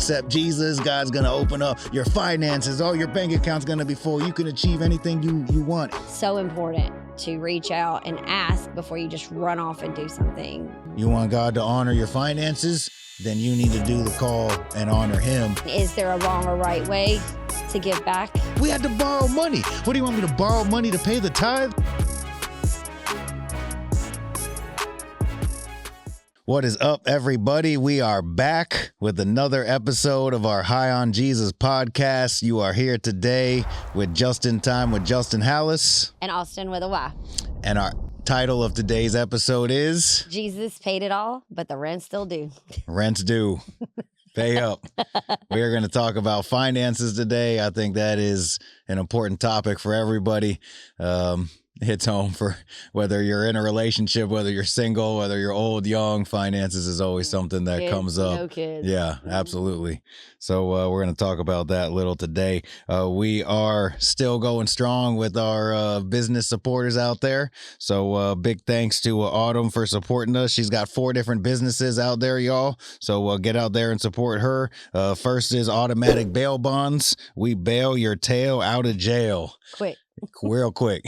accept Jesus, God's going to open up your finances. All your bank account's going to be full. You can achieve anything you want. So important to reach out and ask before you just run off and do something. You want God to honor your finances? Then you need to do the call and honor him. Is there a wrong or right way to give back? We had to borrow money. What do you want me to borrow money to pay the tithe? What is up, everybody? We are back with another episode of our High on Jesus podcast. You are here today with Just in Time with Justin Hallis. And Austyn with a Y. And our title of today's episode is... Jesus paid it all, but the rent's still due. Rent's due. Pay up. We are going to talk about finances today. I think that is an important topic for everybody. Hits home for whether you're in a relationship, whether you're single, whether you're old, young. Finances is always something that comes up. No kids. Yeah, absolutely. So we're going to talk about that a little today. We are still going strong with our business supporters out there. So big thanks to Autumn for supporting us. She's got 4 different businesses out there, y'all. So get out there and support her. First is Automatic Bail Bonds. We bail your tail out of jail. Quick. Real quick.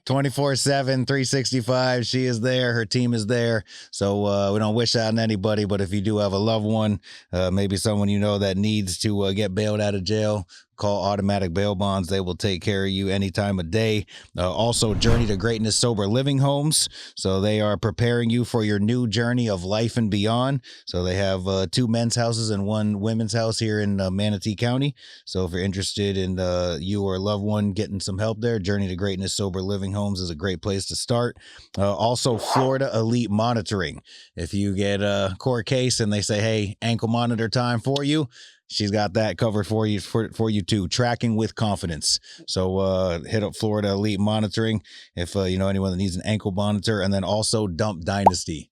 24/7, 365. She is there. Her team is there. So we don't wish that on anybody, but if you do have a loved one, maybe someone you know that needs to get bailed out of jail, call Automatic Bail Bonds. They will take care of you any time of day. Also, Journey to Greatness Sober Living Homes. So they are preparing you for your new journey of life and beyond. So they have 2 men's houses and 1 women's house here in Manatee County. So if you're interested in you or a loved one getting some help there, Journey to Greatness Sober Living Homes is a great place to start. Also, Florida Elite Monitoring. If you get a court case and they say, hey, ankle monitor time for you, she's got that covered for you too. Tracking with confidence. So hit up Florida Elite Monitoring if you know anyone that needs an ankle monitor. And then also Dump Dynasty.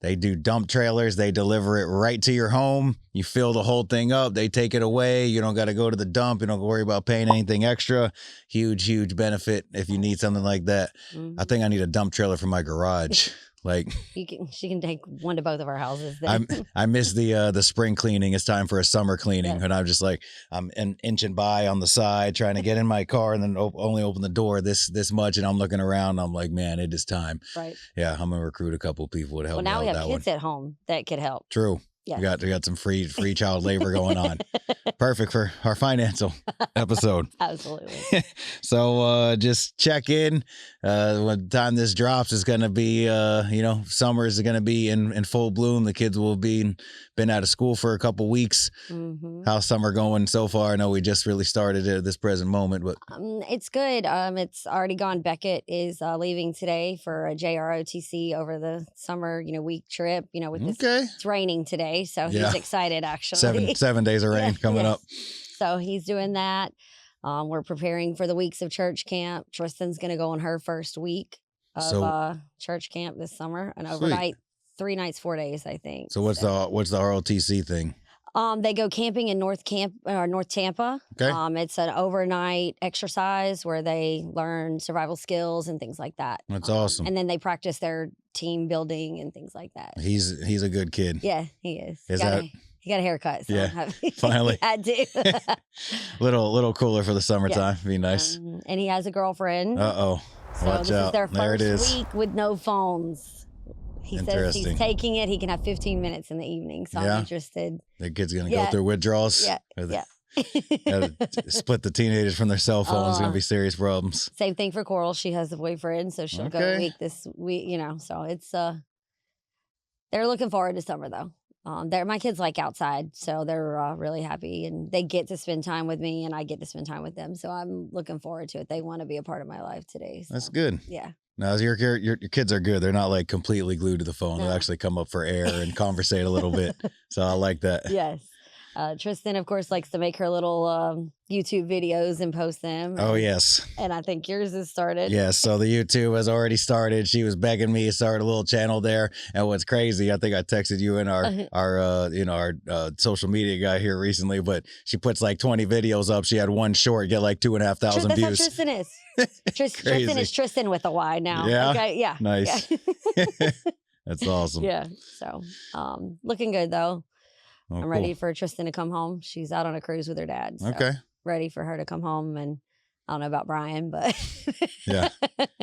They do dump trailers. They deliver it right to your home. You fill the whole thing up. They take it away. You don't got to go to the dump. You don't worry about paying anything extra. Huge benefit if you need something like that. Mm-hmm. I think I need a dump trailer for my garage. Like she can take one to both of our houses. Then. I miss the spring cleaning. It's time for a summer cleaning, and I'm just like I'm inching by on the side trying to get in my car, and then only open the door this much, and I'm looking around. I'm like, man, it is time. Right. Yeah, I'm gonna recruit a couple of people to help. Well, now me we out have that kids one. at home that could help. True. Yeah. We got some free child labor going on. Perfect for our financial episode. Absolutely. So just check in. When the time this drops is going to be, summer is going to be in full bloom. The kids will been out of school for a couple weeks. Mm-hmm. How's summer going so far? I know we just really started at this present moment, but it's good. It's already gone. Beckett is leaving today for a JROTC over the summer, week trip. With this, it's raining today, so he's excited. Actually, 7 days of rain coming up. So he's doing that. We're preparing for the weeks of church camp. Tristan's going to go on her first week of church camp this summer, an overnight, 3 nights, 4 days, I think. So what's the ROTC thing? They go camping in North Tampa. Okay. It's an overnight exercise where they learn survival skills and things like that. That's awesome. And then they practice their team building and things like that. He's a good kid. Yeah, he is. He got a haircut. So yeah, finally. Had to. little cooler for the summertime. Be nice. And he has a girlfriend. Uh-oh. So Watch this out. is their there it is. first week with no phones. He says he's taking it. He can have 15 minutes in the evening. So I'm interested. The kid's going to go through withdrawals. Yeah. Split the teenagers from their cell phones. It's going to be serious problems. Same thing for Coral. She has a boyfriend, so she'll go a week this week, So it's, they're looking forward to summer, though. My kids like outside, so they're really happy, and they get to spend time with me, and I get to spend time with them. So I'm looking forward to it. They want to be a part of my life today. So. That's good. Yeah. Now, your kids are good. They're not like completely glued to the phone. No. They'll actually come up for air and conversate a little bit. So I like that. Yes. Tristan, of course, likes to make her little YouTube videos and post them. Oh, yes. And I think yours has started. Yes. So the YouTube has already started. She was begging me to start a little channel there. And what's crazy, I think I texted you and our social media guy here recently, but she puts like 20 videos up. She had one short, get like 2,500 views. That's how Tristan is. Tristan is Tristan with a Y now. Yeah. Okay. Yeah. Nice. Yeah. That's awesome. Yeah. So, looking good though. I'm ready for Tristan to come home. She's out on a cruise with her dad. So ready for her to come home. And I don't know about Brian, but yeah,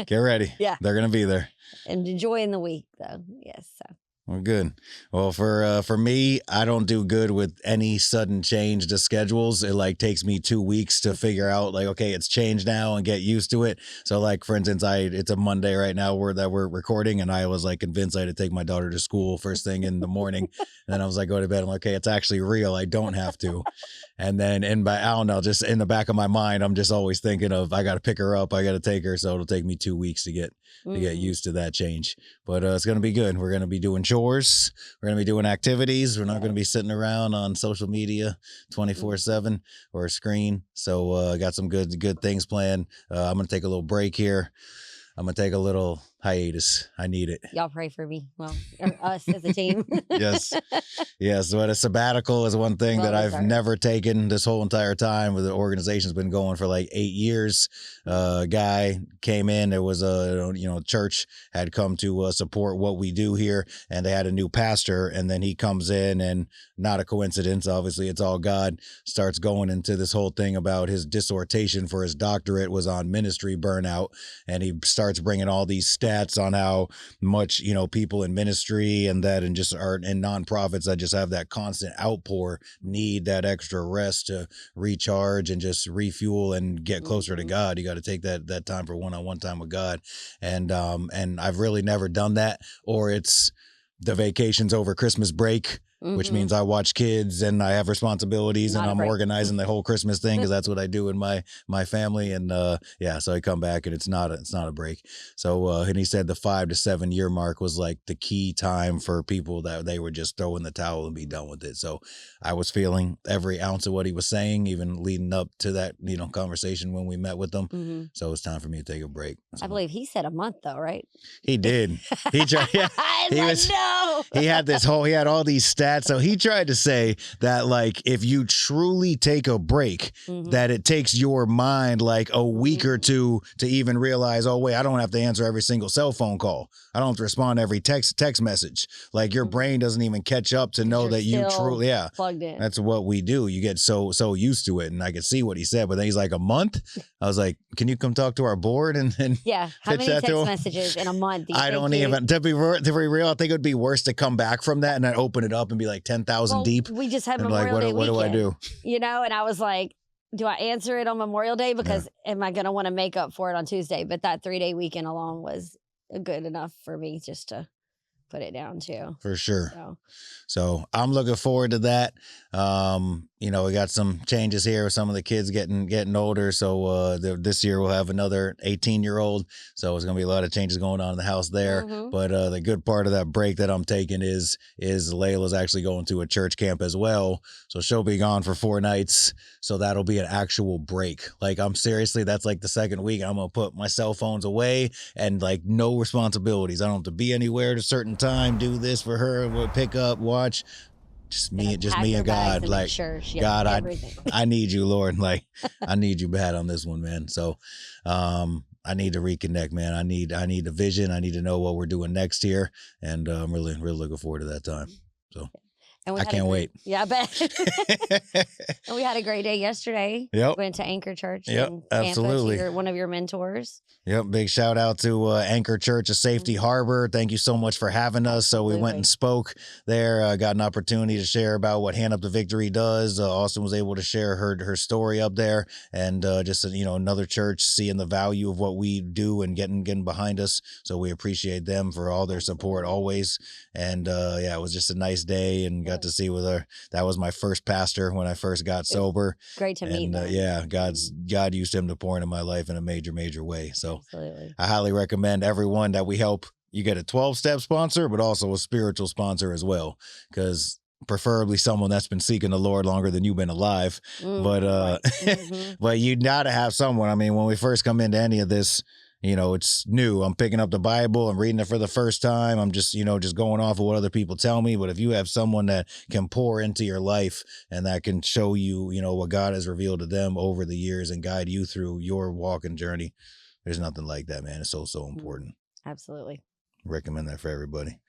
get ready. Yeah, they're gonna be there and enjoying the week though. Yes. So. Well, good. Well, for me, I don't do good with any sudden change to schedules. It like takes me 2 weeks to figure out like, okay, it's changed now and get used to it. So like, for instance, it's a Monday right now that we're recording, and I was like convinced I had to take my daughter to school first thing in the morning. And then I was like, go to bed. I'm like, okay, it's actually real. I don't have to. And then I don't know, just in the back of my mind, I'm just always thinking of, I got to pick her up. I got to take her. So it'll take me 2 weeks to get used to that change. But it's going to be good. We're going to be doing chores. We're going to be doing activities. We're not going to be sitting around on social media 24/7 or a screen. So I got some good things planned. I'm going to take a little break here. I'm going to take a little hiatus. I need it. Y'all pray for me. Well, us as a team. Yes. But a sabbatical is one thing that I've never taken this whole entire time. The organization's been going for like 8 years. Guy came in. There was church had come to support what we do here, and they had a new pastor. And then he comes in, and not a coincidence, obviously it's all God, starts going into this whole thing about his dissertation for his doctorate was on ministry burnout. And he starts bringing all these stats on how much, people in ministry and just art and nonprofits that just have that constant outpour need that extra rest to recharge and just refuel and get closer to God. You got to take that time for one-on-one time with God. And I've really never done that, or it's the vacations over Christmas break, which means I watch kids and I have responsibilities and I'm organizing the whole Christmas thing because that's what I do in my family. And so I come back and it's not a break. So and he said the 5 to 7 year mark was like the key time for people that they would just throw in the towel and be done with it. So I was feeling every ounce of what he was saying, even leading up to that, conversation when we met with them. So it's time for me to take a break. So. I believe he said a month though, right? He did. He tried. Yeah. No. He had all these stats. So he tried to say that, like, if you truly take a break, that it takes your mind like a week or two to even realize, oh, wait, I don't have to answer every single cell phone call. I don't have to respond to every text message. Like your brain doesn't even catch up to know that you truly, plugged in. That's what we do. You get so used to it. And I could see what he said, but then he's like, a month? I was like, can you come talk to our board? And yeah. How many text messages in a month? I don't even, to be real, I think it would be worse to come back from that and then open it up and be like 10,000 deep. We just had Memorial Day weekend. What do I do? And I was like, do I answer it on Memorial Day? Because am I going to want to make up for it on Tuesday? But that 3-day weekend alone was good enough for me just to put it down too. For sure. So I'm looking forward to that. We got some changes here with some of the kids getting older. So this year we'll have another 18-year-old. So it's going to be a lot of changes going on in the house there. But the good part of that break that I'm taking is Layla's actually going to a church camp as well. So she'll be gone for 4 nights. So that'll be an actual break. Like that's like the second week. I'm going to put my cell phones away and like no responsibilities. I don't have to be anywhere at a certain time, do this for her, pick up, watch. Just me and God. Like, God, I need you, Lord. Like, I need you bad on this one, man. So, I need to reconnect, man. I need a vision. I need to know what we're doing next year, and I'm really looking forward to that time. So. And I can't wait. Yeah, I bet. And we had a great day yesterday. Yep. Went to Anchor Church. Yep, absolutely. You're one of your mentors. Yep. Big shout out to Anchor Church of Safety Harbor. Thank you so much for having us. So we went and spoke there. Got an opportunity to share about what Hand Up to Victory does. Austyn was able to share her story up there, and just another church seeing the value of what we do and getting behind us. So we appreciate them for all their support always. And it was just a nice day, and got to see with her. That was my first pastor when I first got sober. Great to meet him. God used him to pour into my life in a major way. So absolutely. I highly recommend everyone that we help. You get a 12-step sponsor, but also a spiritual sponsor as well, because preferably someone that's been seeking the Lord longer than you've been alive. But but you gotta have someone. I mean, when we first come into any of this, it's new. I'm picking up the Bible. I'm reading it for the first time. I'm just going off of what other people tell me. But if you have someone that can pour into your life and that can show you, what God has revealed to them over the years and guide you through your walk and journey, there's nothing like that, man. It's so important. Absolutely. Recommend that for everybody.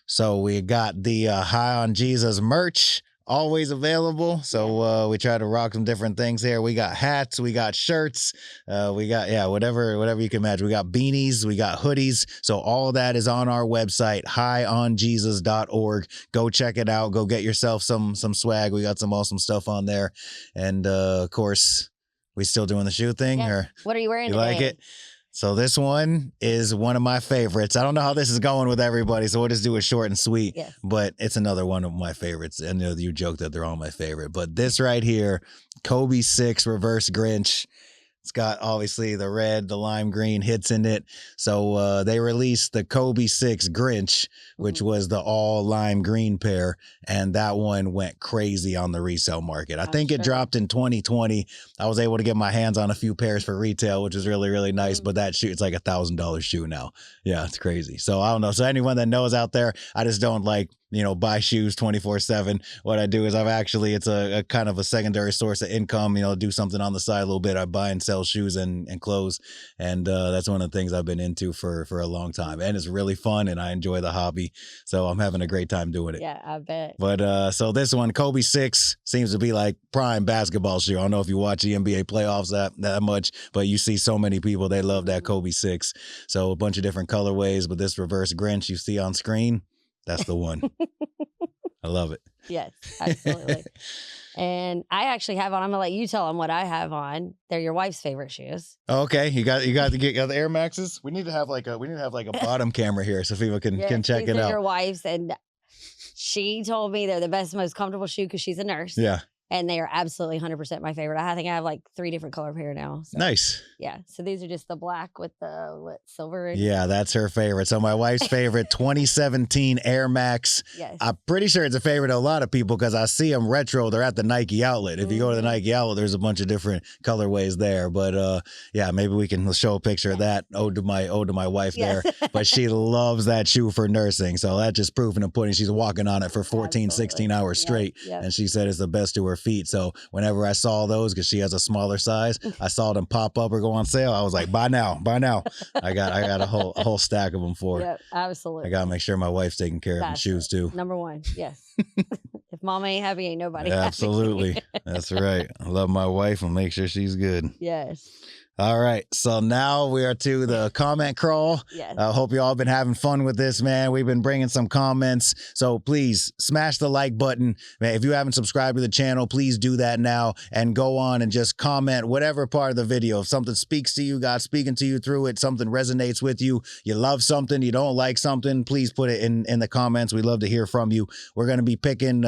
So we got the High on Jesus merch. Always available. So we try to rock some different things here. We got hats, we got shirts, we got whatever you can imagine. We got beanies, we got hoodies. So all of that is on our website, highonjesus.org. Go check it out. Go get yourself some swag. We got some awesome stuff on there. And of course, we still doing the shoe thing? Yes. Or what are you wearing you today? like it? So this one is one of my favorites. I don't know how this is going with everybody, so we'll just do it short and sweet. Yes. But it's another one of my favorites. And you joke that they're all my favorite. But this right here, Kobe 6 Reverse Grinch. It's got obviously the red, the lime green hits in it. So they released the Kobe 6 Grinch, which was the all lime green pair. And that one went crazy on the resale market. I think it dropped in 2020. I was able to get my hands on a few pairs for retail, which is really, really nice. But that shoe, it's like $1,000 shoe now. Yeah, it's crazy. So I don't know. So anyone that knows out there, I just don't buy shoes 24/7. What I do is it's a kind of a secondary source of income, do something on the side a little bit. I buy and sell shoes and clothes. And that's one of the things I've been into for a long time. And it's really fun and I enjoy the hobby. So I'm having a great time doing it. Yeah, I bet. But so this one, Kobe 6, seems to be like prime basketball shoe. I don't know if you watch the NBA playoffs that much, but you see so many people, they love that Kobe 6. So a bunch of different colorways, but this reverse Grinch you see on screen, that's the one. I love it. Yes, absolutely. And I actually have on, I'm going to let you tell them what I have on. They're your wife's favorite shoes. Okay. You got the Air Maxes? We need to have like a bottom camera here so people can check it out. Your wife's, and she told me they're the best, most comfortable shoe because she's a nurse. Yeah. And they are absolutely 100% my favorite. I think I have like 3 different color pair now. So. Nice. Yeah. So these are just the black with the silver. Yeah, that's her favorite. So my wife's favorite, 2017 Air Max. Yes. I'm pretty sure it's a favorite of a lot of people because I see them retro. They're at the Nike outlet. If you go to the Nike outlet, there's a bunch of different colorways there. But yeah, maybe we can show a picture of that. Ode to my wife there. But she loves that shoe for nursing. So that's just proof in the pudding. She's walking on it for 14, 16 hours straight. Yep. And she said it's the best to her feet. So whenever I saw those, because she has a smaller size, I saw them pop up or go on sale. I was like, buy now. I got a whole stack of them for her. Yep, absolutely. I gotta make sure my wife's taking care of them shoes too. Number one, yes. If mama ain't happy, ain't nobody happy. Absolutely. That's right. I love my wife and make sure she's good. Yes. All right. So now we are to the comment crawl. Yes. I hope you all been having fun with this, man. We've been bringing some comments. So please smash the like button. Man, if you haven't subscribed to the channel, please do that now and go on and just comment whatever part of the video. If something speaks to you, God's speaking to you through it, something resonates with you, you love something, you don't like something, please put it in the comments. We'd love to hear from you. We're going to be picking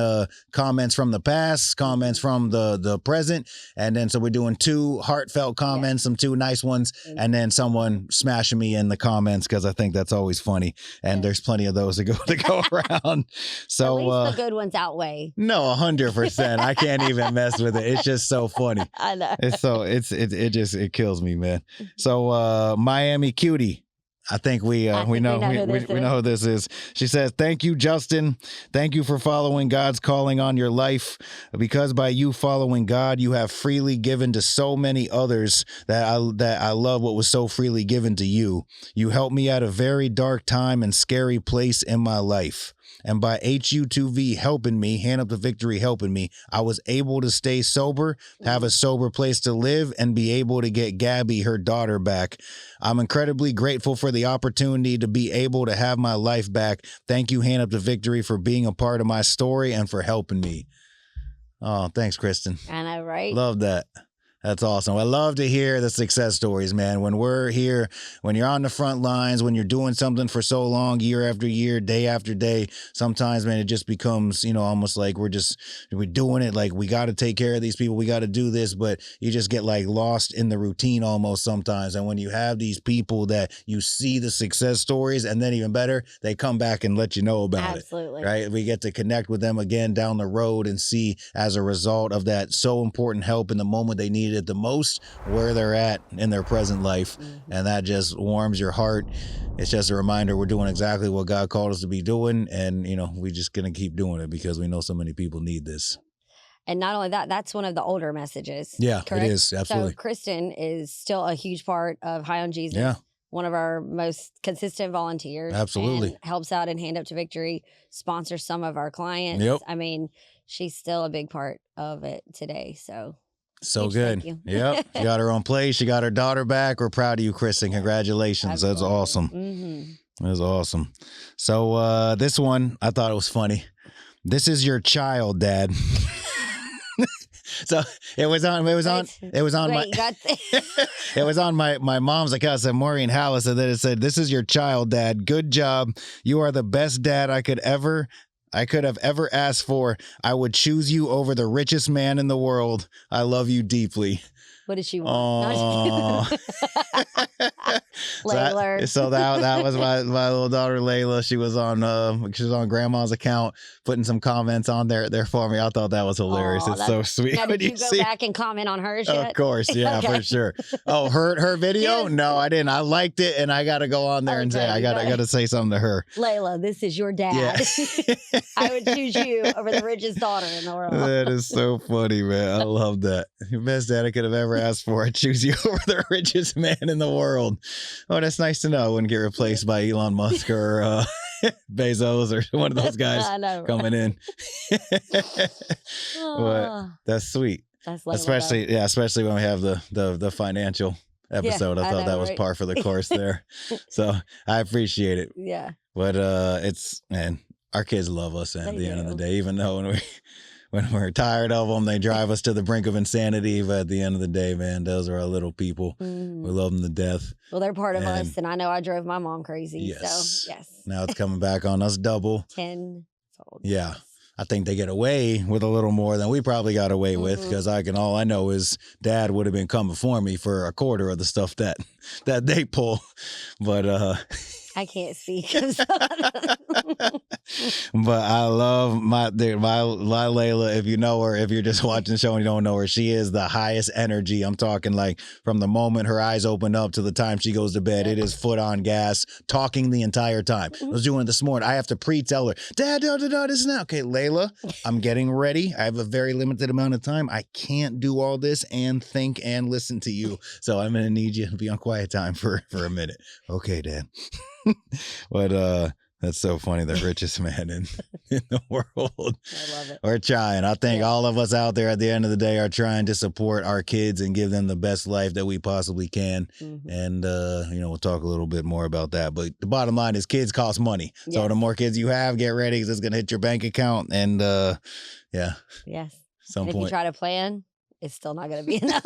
comments from the past, comments from the present. And then so we're doing 2 heartfelt comments, some 2 nice ones, and then someone smashing me in the comments because I think that's always funny. And there's plenty of those to go around. So at least the good ones outweigh. No, 100%. I can't even mess with it. It's just so funny. I know. It kills me, man. So Miami Cutie. I think we know who this is. She says, "Thank you, Justin. Thank you for following God's calling on your life. Because by you following God, you have freely given to so many others that I love what was so freely given to you. You helped me at a very dark time and scary place in my life. And by HU2V helping me, Hand Up to Victory helping me, I was able to stay sober, have a sober place to live, and be able to get Gabby, her daughter, back. I'm incredibly grateful for the opportunity to be able to have my life back. Thank you, Hand Up to Victory, for being a part of my story and for helping me." Oh, thanks, Kristen. I know, right? Love that. That's awesome. I love to hear the success stories, man. When we're here, when you're on the front lines, when you're doing something for so long, year after year, day after day, sometimes, man, it just becomes, almost like we're doing it. Like, we got to take care of these people. We got to do this. But you just get like lost in the routine almost sometimes. And when you have these people that you see the success stories, and then even better, they come back and let you know about it. Absolutely. Right? We get to connect with them again down the road and see, as a result of that so important help in the moment they needed it the most, where they're at in their present life. And that just warms your heart. It's just a reminder we're doing exactly what God called us to be doing. And, we're just going to keep doing it because we know so many people need this. And not only that, that's one of the older messages. Yeah, correct? It is. Absolutely. So Kristen is still a huge part of High on Jesus. Yeah. one of our most consistent volunteers. Absolutely. And helps out in Hand Up to Victory, sponsors some of our clients. Yep. I mean, she's still a big part of it today. So good. Yep. She got her own place. She got her daughter back. We're proud of you, Kristen. Congratulations. Absolutely. That's awesome. Mm-hmm. That's awesome. So this one, I thought it was funny. This is your child, Dad. So it was on my mom's account. Said Maureen Hallis, and then it said, "This is your child, Dad. Good job. You are the best dad I could have ever asked for. I would choose you over the richest man in the world. I love you deeply." What did she want? Layla. So that was my little daughter Layla. She was on Grandma's account, putting some comments on there for me. I thought that was hilarious. It's so sweet. Now, did you go back and comment on hers yet? Of course, yeah, okay. For sure. Oh, her video? Yes. No, I didn't. I liked it, and I got to go on there and say I got to say something to her. Layla, this is your dad. Yeah. I would choose you over the richest daughter in the world. That is so funny, man. I love that. Your best dad I could have ever asked for. I choose you over the richest man in the world. Oh, that's nice to know. I wouldn't get replaced by Elon Musk or Bezos or one of those guys coming in. But that's sweet. That's especially when we have the financial episode. I thought that was par for the course there. So I appreciate it. Yeah. But our kids love us at the end of the day, even though when we're tired of them, they drive us to the brink of insanity. But at the end of the day, man, those are our little people. Mm. We love them to death. Well, they're part of us, and I know I drove my mom crazy. Yes. So, yes. Now it's coming back on us double. 10 old. Yeah. I think they get away with a little more than we probably got away with, because all I know is Dad would have been coming for me for a quarter of the stuff that they pull. But I can't speak. But I love my Layla. If you know her, if you're just watching the show and you don't know her, she is the highest energy. I'm talking like from the moment her eyes open up to the time she goes to bed, it is foot on gas, talking the entire time. I was doing it this morning. I have to pre-tell her, Dad, this is now. Okay, Layla, I'm getting ready. I have a very limited amount of time. I can't do all this and think and listen to you. So I'm going to need you to be on quiet time for a minute. Okay, Dad. But that's so funny. The richest man in the world. I love it. We're trying. I think all of us out there at the end of the day are trying to support our kids and give them the best life that we possibly can. Mm-hmm. And, we'll talk a little bit more about that. But the bottom line is kids cost money. Yes. So the more kids you have, get ready, because it's going to hit your bank account. And, yeah. Yes. If you try to plan, it's still not going to be enough.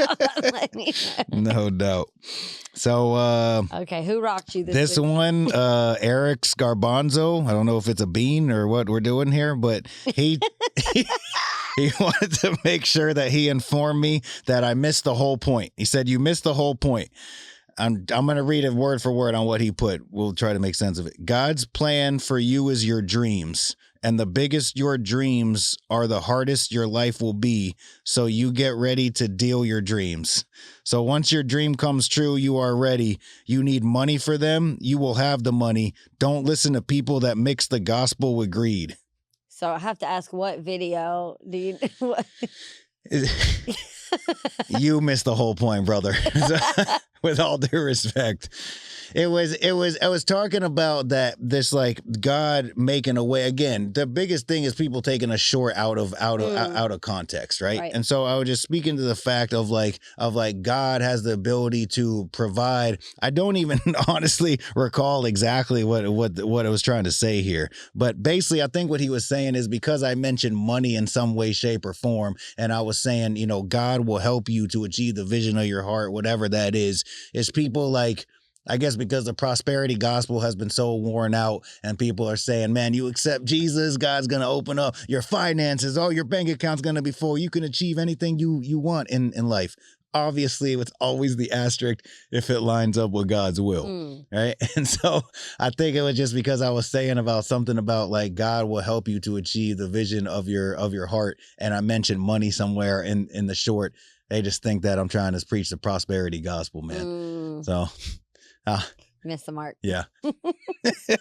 No doubt. So, okay, who rocked you this week? one? Eric Scarbanzo. I don't know if it's a bean or what we're doing here, but he wanted to make sure that he informed me that I missed the whole point. He said, "You missed the whole point." I'm going to read it word for word on what he put. We'll try to make sense of it. God's plan for you is your dreams. And the biggest your dreams are, the hardest your life will be. So you get ready to deal your dreams. So once your dream comes true, you are ready. You need money for them. You will have the money. Don't listen to people that mix the gospel with greed. So I have to ask, what video do you... You missed the whole point, brother. With all due respect. I was talking about that, this like God making a way. Again, the biggest thing is people taking a short out of context, right? And so I was just speaking to the fact of like God has the ability to provide. I don't even honestly recall exactly what I was trying to say here, but basically I think what he was saying is, because I mentioned money in some way, shape, or form, and I was saying, God will help you to achieve the vision of your heart, whatever that is people like, I guess because the prosperity gospel has been so worn out and people are saying, man, you accept Jesus, God's going to open up your finances. Oh, your bank account's going to be full. You can achieve anything you want in life. Obviously, it's always the asterisk if it lines up with God's will, right? And so I think it was just because I was saying about something about like God will help you to achieve the vision of your heart. And I mentioned money somewhere in the short. They just think that I'm trying to preach the prosperity gospel, man. So... Miss the mark. Yeah.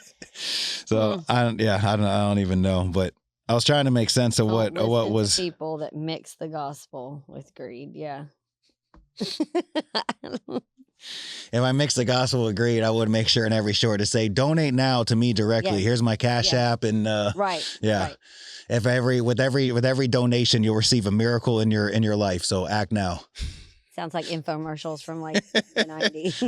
So I don't even know, but I was trying to make sense of what was people that mix the gospel with greed. Yeah. If I mix the gospel with greed, I would make sure in every short to say, donate now to me directly. Yes. Here's my Cash App. And right. Yeah. Right. If with every donation, you'll receive a miracle in your life. So act now. Sounds like infomercials from like the 90s.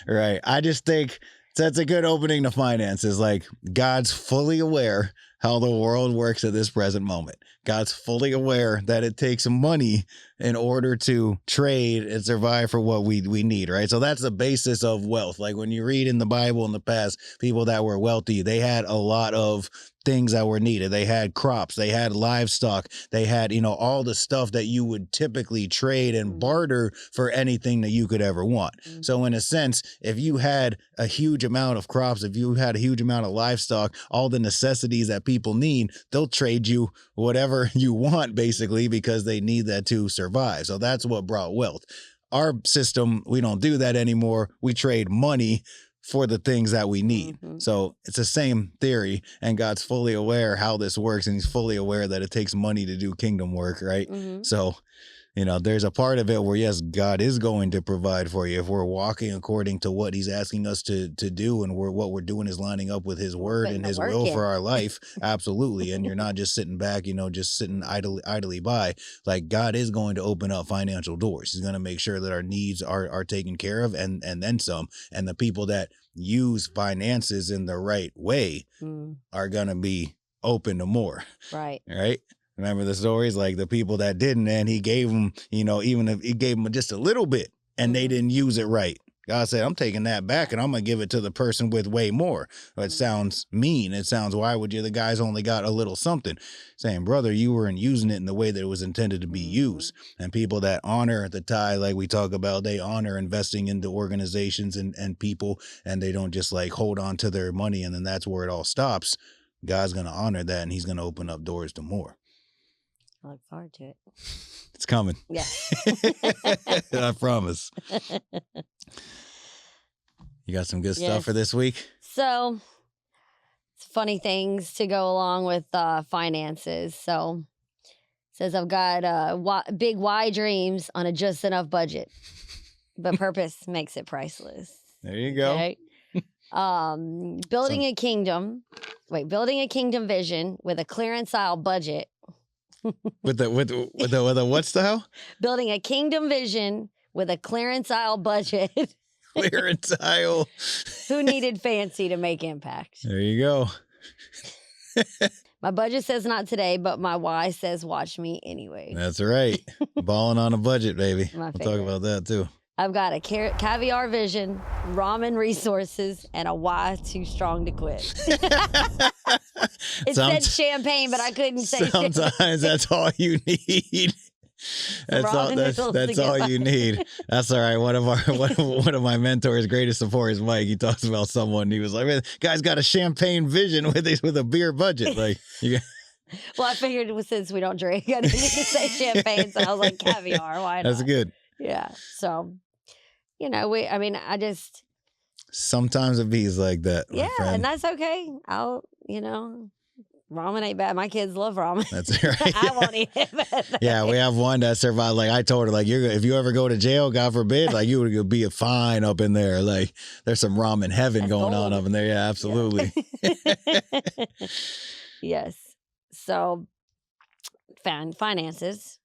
Right. I just think that's a good opening to finances. Like, God's fully aware how the world works at this present moment. God's fully aware that it takes money in order to trade and survive for what we need, right? So that's the basis of wealth. Like, when you read in the Bible in the past, people that were wealthy, they had a lot of things that were needed. They had crops, they had livestock, they had, all the stuff that you would typically trade and barter for anything that you could ever want. So in a sense, if you had a huge amount of crops, if you had a huge amount of livestock, all the necessities that people need, they'll trade you whatever you want, basically, because they need that to survive. So that's what brought wealth. Our system, we don't do that anymore. We trade money for the things that we need. So it's the same theory, and God's fully aware how this works, and he's fully aware that it takes money to do kingdom work, right? So, there's a part of it where, yes, God is going to provide for you if we're walking according to what he's asking us to do, and what we're doing is lining up with his word and his will for our life. Absolutely. And you're not just sitting back, just sitting idly by. Like, God is going to open up financial doors. He's going to make sure that our needs are taken care of, and then some. And the people that use finances in the right way are going to be open to more. Right. Right. Remember the stories, like the people that didn't, and he gave them, even if he gave them just a little bit and they didn't use it right. God said, I'm taking that back and I'm going to give it to the person with way more. It sounds mean. It sounds, why would you? The guy's only got a little something. Saying, brother, you weren't using it in the way that it was intended to be used. And people that honor the tithe, like we talk about, they honor investing into organizations and people, and they don't just like hold on to their money and then that's where it all stops. God's going to honor that, and he's going to open up doors to more. I look forward to it. It's coming. Yeah. I promise. You got some good stuff for this week? So, it's funny things to go along with finances. So, it says I've got big Y dreams on a just enough budget, but purpose makes it priceless. There you go. Okay? Building a kingdom vision with a clearance aisle budget. with the what style? Building a kingdom vision with a clearance aisle budget. Clearance aisle. Who needed fancy to make impact? There you go. My budget says not today, but my why says watch me anyway. That's right. Balling on a budget, baby. We'll talk about that too. I've got a caviar vision, ramen resources, and a why too strong to quit. It said champagne, but I couldn't say sometimes that's all you need. That's all you need. That's all right. One of my mentors' greatest support is Mike. He talks about someone. He was like, "Man, guy's got a champagne vision with a beer budget." Like, well, I figured since we don't drink, I didn't need to say champagne, so I was like, caviar. Why not? That's good. Yeah. So, I just sometimes it bees like that. Yeah, and that's okay. Ramen ain't bad. My kids love ramen. That's right. I won't eat it. Yeah, we have one that survived. Like I told her, like if you ever go to jail, God forbid, like you would be fine up in there. Like there's some ramen heaven going on up in there. Yeah, absolutely. Yeah. Yes. So, finances.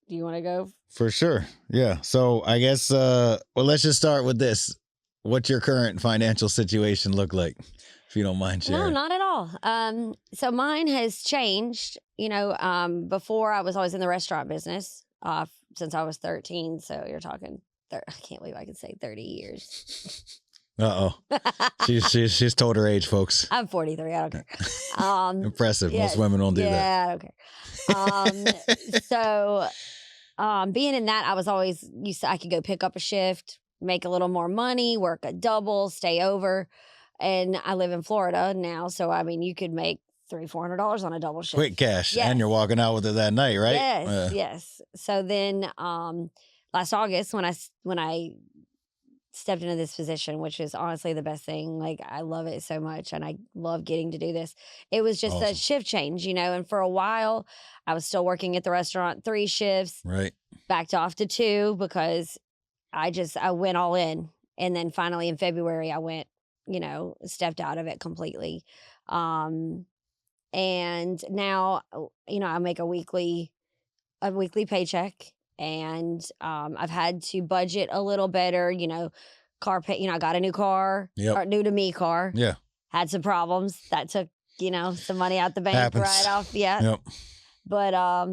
Do you want to go? For sure. Yeah. So I guess, let's just start with this. What's your current financial situation look like? If you don't mind sharing. No, not at all. So mine has changed. Before I was always in the restaurant business since I was 13. So you're talking, I can't believe I could say 30 years. Uh-oh. She's told her age, folks. I'm 43. I don't care. Impressive. Yes, most women don't do that. Yeah, I don't care. So being in that, I was always used to, I could go pick up a shift, make a little more money, work a double, stay over. And I live in Florida now, so you could make $300-$400 on a double shift. Quick cash, yes. And you're walking out with it that night, right? Yes, yes. So then, last August, when I stepped into this position, which is honestly the best thing. Like I love it so much, and I love getting to do this. It was just awesome. A shift change, And for a while, I was still working at the restaurant 3 shifts, right? backed off to 2 because I went all in. And then finally in February, I went, stepped out of it completely. And now, I make a weekly paycheck, and I've had to budget a little better, car pay, I got a new car, or new to me car. Yeah. Had some problems that took, some money out the bank Happens. right off. Yeah. Yep. But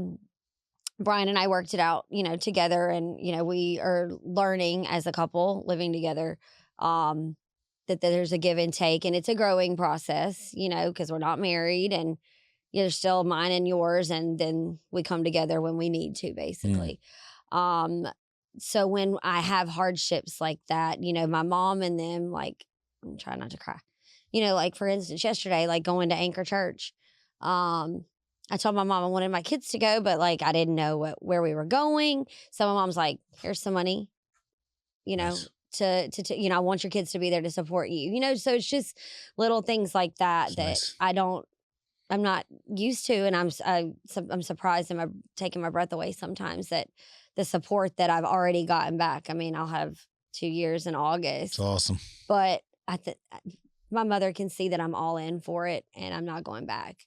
Brian and I worked it out, together, and, we are learning as a couple living together, that there's a give and take, and it's a growing process, because we're not married, and you're still mine and yours, and then we come together when we need to, basically. So when I have hardships like that, my mom and them, like, I'm trying not to cry, like, for instance, yesterday, like, going to Anchor Church, I told my mom I wanted my kids to go, but, like, I didn't know where we were going. So my mom's like, here's some money, Nice. to I want your kids to be there to support you, so it's just little things like that That's that nice. I'm not used to. And I'm surprised, and I'm taking my breath away sometimes, that the support that I've already gotten back. I mean, I'll have 2 years in August. It's awesome. But my mother can see that I'm all in for it, and I'm not going back.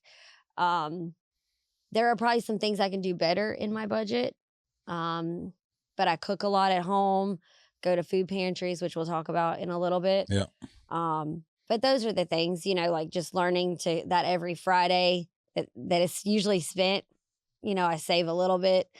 There are probably some things I can do better in my budget. But I cook a lot at home, go to food pantries, which we'll talk about in a little bit. Yeah. But those are the things, like, just learning that every Friday that is usually spent, I save a little bit.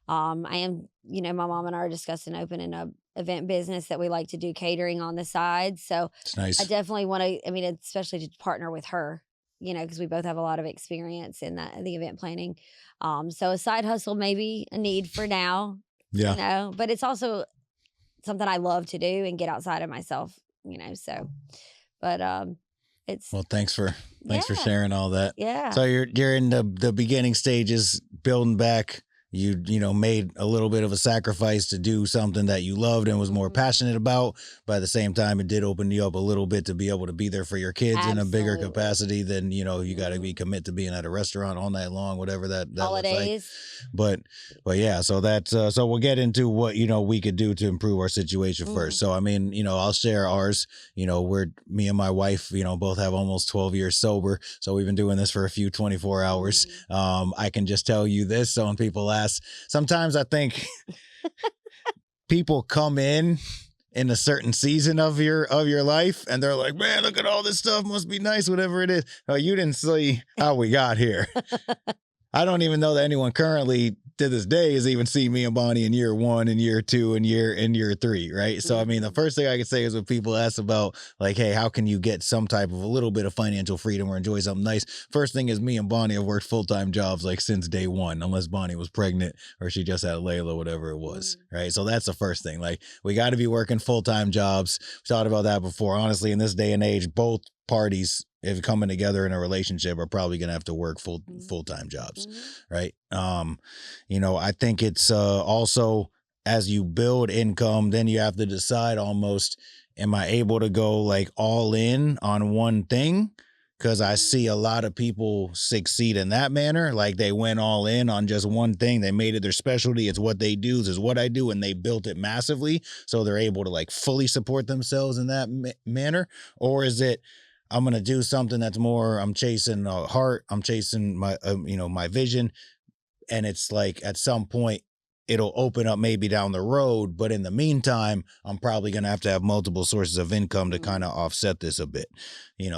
I am, my mom and I are discussing opening a event business that we like to do catering on the side. So it's nice. I definitely want to, especially to partner with her, because we both have a lot of experience in the event planning. So a side hustle may be a need for now, yeah. But it's also something I love to do and get outside of myself, so, but, it's. Well, thanks for sharing all that. Yeah. So you're in the beginning stages, building back. You made a little bit of a sacrifice to do something that you loved and was more passionate about. But at the same time, it did open you up a little bit to be able to be there for your kids in a bigger capacity than, you got to be committed to being at a restaurant all night long, whatever that holidays. Looks like. But yeah, so that's, so we'll get into what, we could do to improve our situation first. So, I mean, I'll share ours. Me and my wife, both have almost 12 years sober. So we've been doing this for a few 24 hours. I can just tell you this. So when people ask, sometimes I think people come in a certain season of your life, and they're like, man, look at all this stuff, must be nice, whatever it is. Oh, you didn't see how we got here. I don't even know that anyone currently to this day has even seen me and Bonnie in year 1 and year 2 and year 3, right? So I mean, the first thing I can say is when people ask about, like, hey, how can you get some type of a little bit of financial freedom or enjoy something nice? First thing is, me and Bonnie have worked full-time jobs like since day 1, unless Bonnie was pregnant or she just had Layla, whatever it was, right? So that's the first thing. Like, we got to be working full-time jobs. We thought about that before. Honestly, in this day and age, both parties, if coming together in a relationship, are probably going to have to work full-time jobs, right? I think it's also, as you build income, then you have to decide almost, am I able to go like all in on one thing? Because I see a lot of people succeed in that manner. Like, they went all in on just one thing. They made it their specialty. It's what they do. This is what I do. And they built it massively. So they're able to like fully support themselves in that manner. Or is it, I'm going to do something that's more, I'm chasing a heart, I'm chasing my, my vision. And it's like, at some point, it'll open up maybe down the road. But in the meantime, I'm probably going to have multiple sources of income to kind of offset this a bit,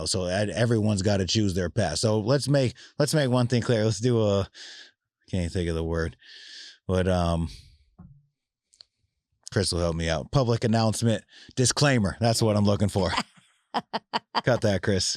so everyone's got to choose their path. So let's make one thing clear. Let's do can't think of the word, but, Chris will help me out. Public announcement, disclaimer. That's what I'm looking for. Cut that, Chris.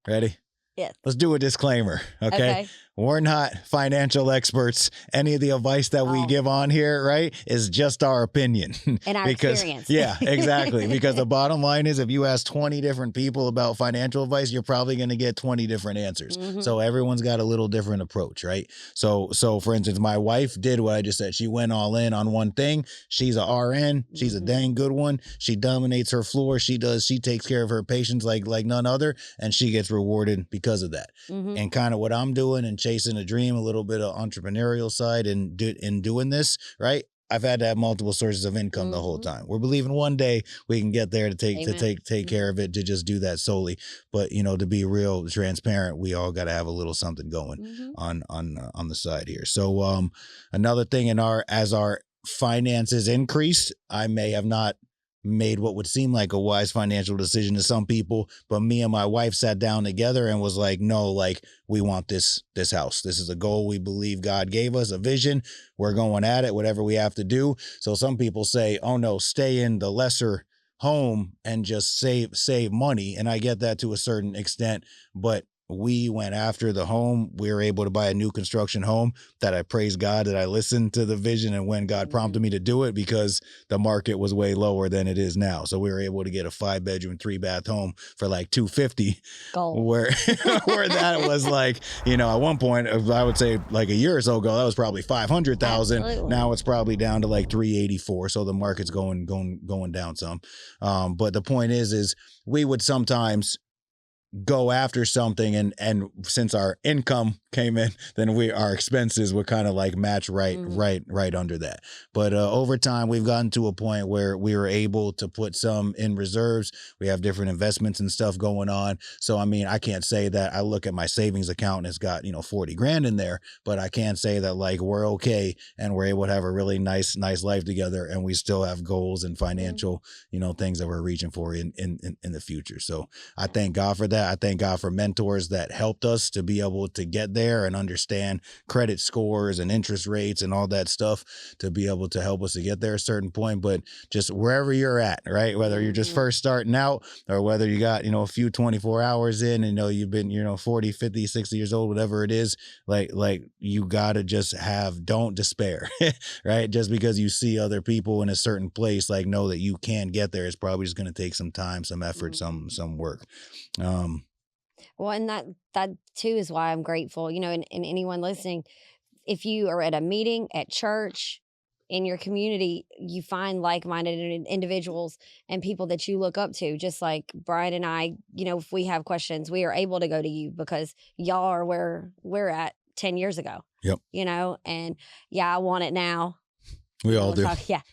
Ready? Yes. Let's do a disclaimer, okay? We're not financial experts. Any of the advice that we give on here, right, is just our opinion. And our experience. Yeah, exactly. Because the bottom line is, if you ask 20 different people about financial advice, you're probably going to get 20 different answers. So everyone's got a little different approach, right? So for instance, my wife did what I just said. She went all in on one thing. She's a RN. She's a dang good one. She dominates her floor. She takes care of her patients like none other, and she gets rewarded because of that. And kind of what I'm doing and chasing a dream, a little bit of entrepreneurial side in doing this, right? I've had to have multiple sources of income the whole time. We're believing one day we can get there to take care of it, to just do that solely. But to be real transparent, we all got to have a little something going on the side here. So another thing as our finances increased, I may have not made what would seem like a wise financial decision to some people, but me and my wife sat down together and was like, no, like, we want this house. This is a goal we believe God gave us, a vision. We're going at it, whatever we have to do. So some people say, oh no, stay in the lesser home and just save money. And I get that to a certain extent, but we went after the home. We were able to buy a new construction home that I praise God that I listened to the vision and when God prompted me to do it, because the market was way lower than it is now. So we were able to get a 5-bedroom, 3-bath home for like $250, where that was like, at one point, I would say like a year or so ago, that was probably $500,000. Now it's probably down to like $384. So the market's going down some. But the point is we would sometimes go after something and since our income came in, then our expenses would kind of like match right under that. But over time, we've gotten to a point where we were able to put some in reserves. We have different investments and stuff going on. So, I mean, I can't say that I look at my savings account and it's got, $40,000 in there, but I can say that like we're okay and we're able to have a really nice life together, and we still have goals and financial, things that we're reaching for in the future. So I thank God for that. I thank God for mentors that helped us to be able to get there and understand credit scores and interest rates and all that stuff to be able to help us to get there at a certain point. But just wherever you're at, right? Whether you're just first starting out or whether you got, a few 24 hours in and you've been, 40, 50, 60 years old, whatever it is, like you got to just don't despair, right? Just because you see other people in a certain place, like know that you can get there. It's probably just going to take some time, some effort, some work. Well, and that too is why I'm grateful, and anyone listening, if you are at a meeting, at church, in your community, you find like-minded individuals and people that you look up to, just like Brian and I, if we have questions, we are able to go to you because y'all are where we're at 10 years ago. Yep. And I want it now. We all do.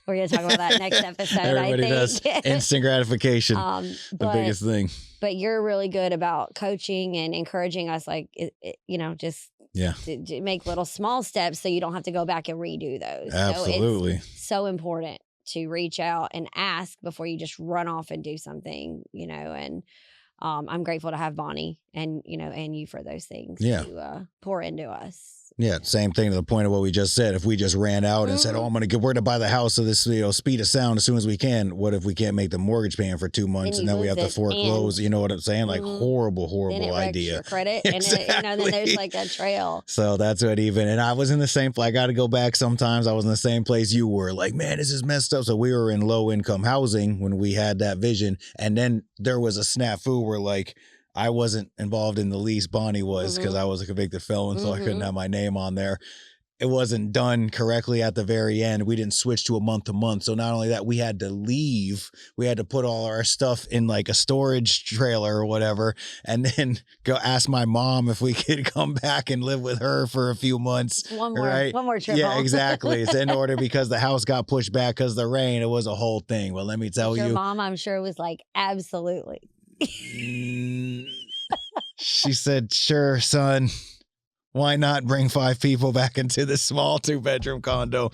We're going to talk about that next episode. Everybody does. Instant gratification, the biggest thing. But you're really good about coaching and encouraging us, just to make little small steps so you don't have to go back and redo those. Absolutely. So it's so important to reach out and ask before you just run off and do something, and I'm grateful to have Bonnie and you for those things to pour into us. Yeah, same thing to the point of what we just said. If we just ran out and said, we're to buy the house of this, speed of sound as soon as we can. What if we can't make the mortgage payment for 2 months and then we have to foreclose? You know what I'm saying? Like horrible idea. Your credit. Exactly. And then there's like a trail. So that's what and I was in the same, I got to go back sometimes. I was in the same place you were, like, man, this is messed up. So we were in low income housing when we had that vision. And then there was a snafu where like, I wasn't involved in the lease. Bonnie was, because I was a convicted felon, so I couldn't have my name on there. It wasn't done correctly at the very end. We didn't switch to a month to month. So not only that, we had to leave. We had to put all our stuff in like a storage trailer or whatever, and then go ask my mom if we could come back and live with her for a few months. One more trip. Yeah, exactly. It's in order because the house got pushed back because of the rain. It was a whole thing. Well, let me tell you. Your mom, I'm sure, was like, absolutely. She said, sure, son. Why not bring 5 people back into this small 2-bedroom condo?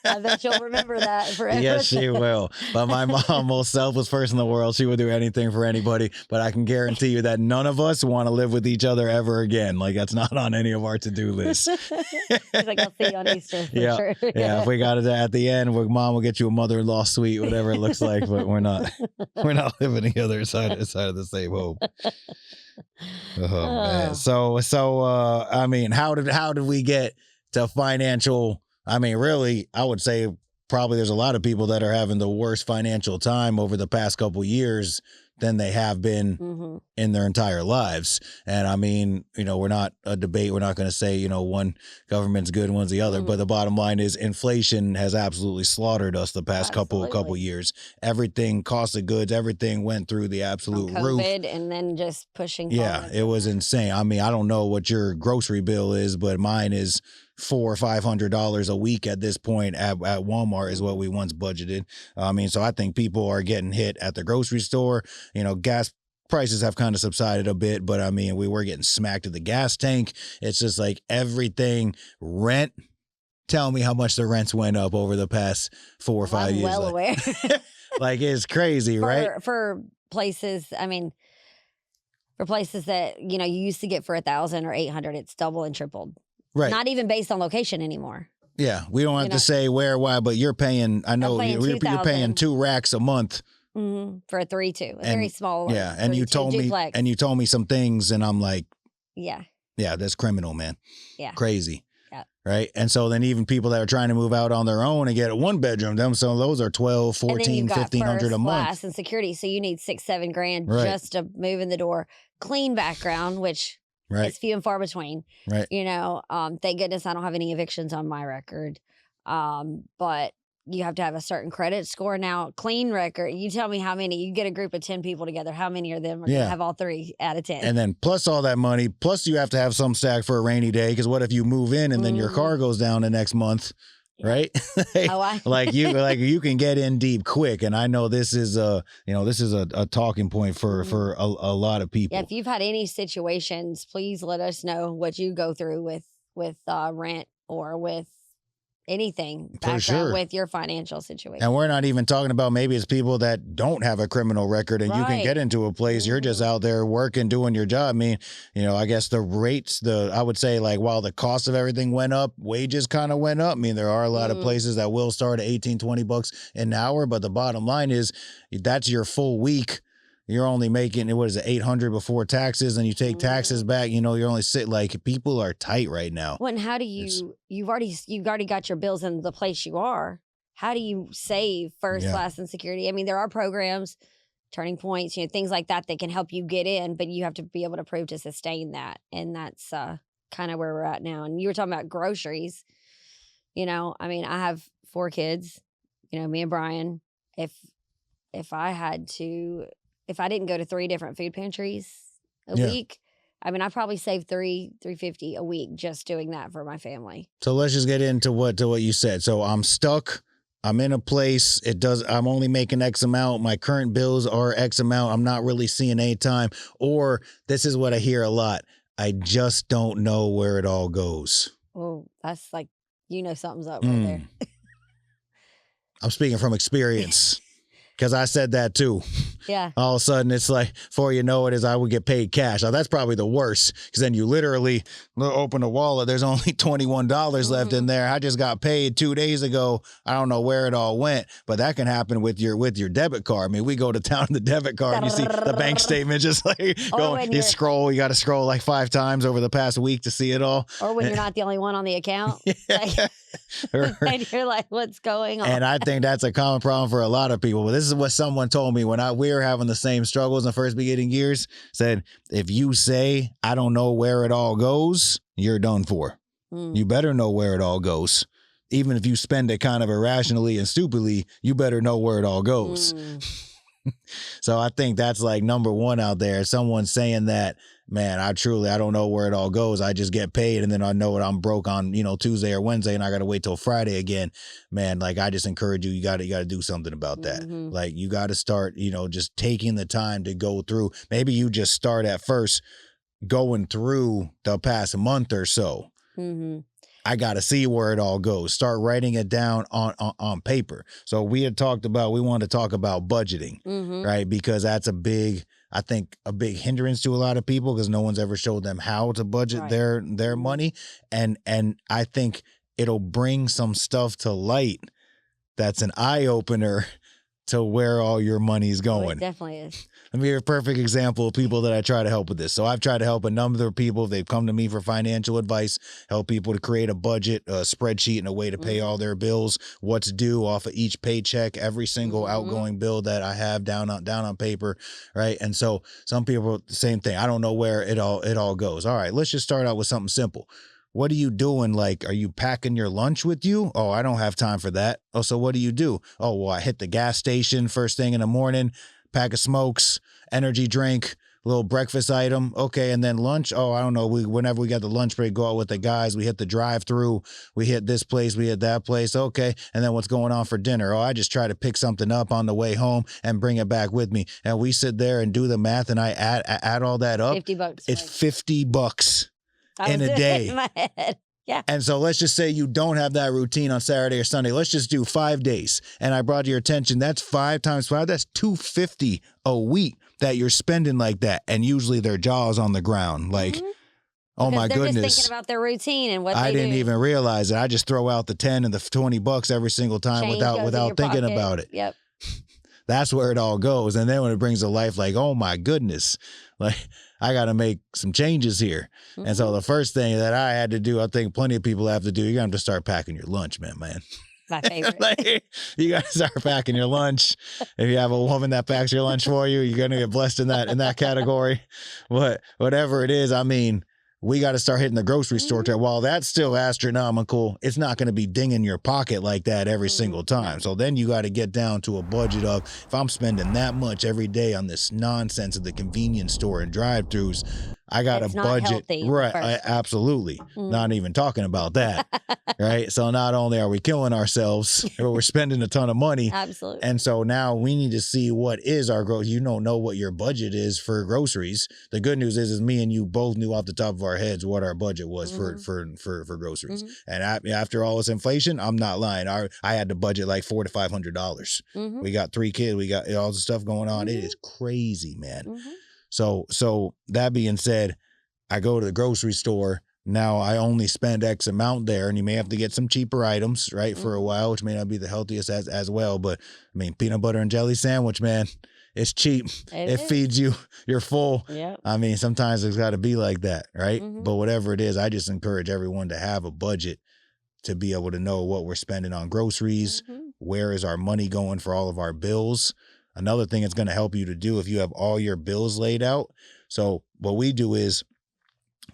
I bet she'll remember that forever. Yes, she will. But my mom, most selfless person in the world, she would do anything for anybody. But I can guarantee you that none of us want to live with each other ever again. Like, that's not on any of our to-do lists. She's like, I'll see you on Easter for sure. Yeah, if we got it at the end, mom will get you a mother-in-law suite, whatever it looks like. But we're not living the other side of the same home. Oh man. So I mean, how did we get to financial? I mean, really, I would say probably there's a lot of people that are having the worst financial time over the past couple years than they have been in their entire lives. And I mean, we're not a debate. We're not going to say, one government's good, one's the other. But the bottom line is inflation has absolutely slaughtered us the past couple years. Everything, cost of goods, everything went through the absolute roof. COVID and then just pushing. Yeah, it was insane. I mean, I don't know what your grocery bill is, but mine is $400 or $500 a week at this point at Walmart is what we once budgeted. I mean, so I think people are getting hit at the grocery store. Gas prices have kind of subsided a bit, but I mean, we were getting smacked at the gas tank. It's just like everything. Rent. Tell me how much the rents went up over the past 4 or 5 years. I'm well aware. Like, it's crazy, right? For places, I mean, for places that, you used to get for 1,000 or 800, it's double and tripled. Right. Not even based on location anymore. Yeah. We don't have to say where, why, but you're paying, I know you're paying 2 racks a month. For a 3-2, very small. Yeah. And you told me some things and I'm like, yeah, that's criminal, man. Yeah. Crazy. Yeah. Right. And so then even people that are trying to move out on their own and get a 1-bedroom, so those are $1,200, $1,400, $1,500 a month. Class and security. So you need $6-7 grand just to move in the door. Clean background, which is few and far between. Right. Thank goodness I don't have any evictions on my record. But you have to have a certain credit score now. Clean record. You tell me how many. You get a group of 10 people together. How many of them are going to have all 3 out of 10? And then plus all that money, plus you have to have some stack for a rainy day. Because what if you move in and then your car goes down the next month, right? Like you can get in deep quick. And I know this is a talking point for a lot of people. Yeah, if you've had any situations, please let us know what you go through with rent or with anything background with your financial situation. And we're not even talking about maybe it's people that don't have a criminal record and you can get into a place, you're just out there working, doing your job. I mean, I guess the rates, I would say, like, while the cost of everything went up, wages kind of went up. I mean, there are a lot of places that will start at $18-$20 an hour, but the bottom line is that's your full week. You're only making, what is it, $800 before taxes, and you take taxes back, you're only people are tight right now. Well, and how do you've already got your bills in the place you are. How do you save first class and security? I mean, there are programs, turning points, things like that can help you get in, but you have to be able to prove to sustain that. And that's kind of where we're at now. And you were talking about groceries. I mean, I have 4 kids, me and Brian. If I didn't go to 3 different food pantries a week, I mean, I probably saved $350 a week just doing that for my family. So let's just get into what you said. So I'm stuck. I'm in a place. I'm only making X amount. My current bills are X amount. I'm not really seeing any time. Or this is what I hear a lot. I just don't know where it all goes. Oh, that's like, something's up right there. I'm speaking from experience. Because I said that too. Yeah. All of a sudden, it's like, before you know it, I would get paid cash. Now, that's probably the worst. Because then you literally open the wallet. There's only $21 left in there. I just got paid 2 days ago. I don't know where it all went. But that can happen with your debit card. I mean, we go to town with the debit card and you see the bank statement just like going. You scroll. You got to scroll like 5 times over the past week to see it all. Or when you're not the only one on the account. And you're like, what's going on? And I think that's a common problem for a lot of people. But this is what someone told me when we were having the same struggles in the first beginning years. Said, if you say, I don't know where it all goes, you're done for. You better know where it all goes. Even if you spend it kind of irrationally and stupidly, you better know where it all goes. So I think that's like number one out there. Someone saying that, man, I don't know where it all goes. I just get paid and then I know what I'm broke on, Tuesday or Wednesday and I got to wait till Friday again. Man, like, I just encourage you, you got to do something about that. Like, you got to start, just taking the time to go through. Maybe you just start at first going through the past month or so. I got to see where it all goes. Start writing it down on paper. So we wanted to talk about budgeting, right? Because that's a big hindrance to a lot of people because no one's ever showed them how to budget their money. And I think it'll bring some stuff to light that's an eye opener to where all your money's going. It definitely is. Let me give a perfect example of people that I try to help with this. So I've tried to help a number of people. They've come to me for financial advice, help people to create a budget, a spreadsheet, and a way to pay all their bills, what's due off of each paycheck, every single outgoing bill that I have down on paper, right? And so some people, the same thing. I don't know where it all goes. All right, let's just start out with something simple. What are you doing? Like, are you packing your lunch with you? Oh, I don't have time for that. Oh, so what do you do? Oh, well, I hit the gas station first thing in the morning, pack of smokes, energy drink, little breakfast item. Okay, and then lunch. Oh, I don't know. Whenever we got the lunch break, go out with the guys. We hit the drive-through. We hit this place. We hit that place. Okay, and then what's going on for dinner? Oh, I just try to pick something up on the way home and bring it back with me. And we sit there and do the math, and I add all that up. $50. It's $50 in a day. In my head. Yeah. And so let's just say you don't have that routine on Saturday or Sunday. Let's just do 5 days. And I brought to your attention, that's 5 times 5. That's $250 a week that you're spending like that. And usually their jaw's on the ground. Like, oh my goodness. They're just thinking about their routine and what I didn't even realize it. I just throw out the 10 and the $20 every single time without thinking about it. Yep. That's where it all goes. And then when it brings to life, like, oh my goodness, like I got to make some changes here. And so the first thing that I had to do, I think plenty of people have to do, you're going to have to start packing your lunch, man. My favorite. Like, you got to start packing your lunch. If you have a woman that packs your lunch for you, you're going to get blessed in that category. But whatever it is, I mean, we got to start hitting the grocery store. While that's still astronomical, it's not going to be dinging your pocket like that every single time. So then you got to get down to a budget of, if I'm spending that much every day on this nonsense of the convenience store and drive-thrus, I got a budget. Right. Absolutely. Not even talking about that. Right. So not only are we killing ourselves, but we're spending a ton of money. Absolutely. And so now we need to see what is our growth. You don't know what your budget is for groceries. The good news is me and you both knew off the top of our heads what our budget was for groceries. And after all this inflation, I'm not lying. I had to budget like $400 to $500. We got 3 kids. We got all the stuff going on. It is crazy, man. So that being said, I go to the grocery store. Now I only spend X amount there, and you may have to get some cheaper items, right, for a while, which may not be the healthiest as well. But I mean, peanut butter and jelly sandwich, man, it's cheap. It feeds you. You're full. Yep. I mean, sometimes it's got to be like that, right? But whatever it is, I just encourage everyone to have a budget to be able to know what we're spending on groceries, where is our money going for all of our bills. Another thing it's going to help you to do if you have all your bills laid out. So what we do is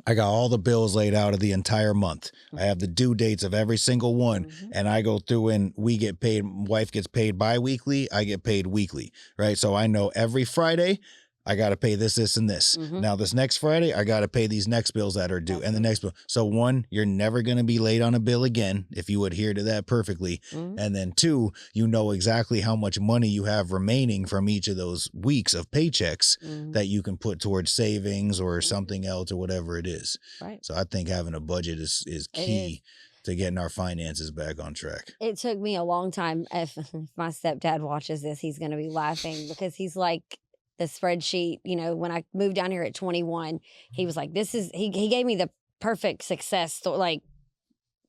I got all the bills laid out of the entire month. I have the due dates of every single one. And I go through and we get paid. Wife gets paid bi-weekly. I get paid weekly, right? So I know every Friday I got to pay this, and this. Now, this next Friday, I got to pay these next bills that are due and the next bill. So 1, you're never going to be late on a bill again if you adhere to that perfectly. And then 2, you know exactly how much money you have remaining from each of those weeks of paychecks that you can put towards savings or something else or whatever it is. Right. So I think having a budget is key to getting our finances back on track. It took me a long time. If my stepdad watches this, he's going to be laughing because he's like, the spreadsheet, you know, when I moved down here at 21, he was like, he gave me the perfect success story, like,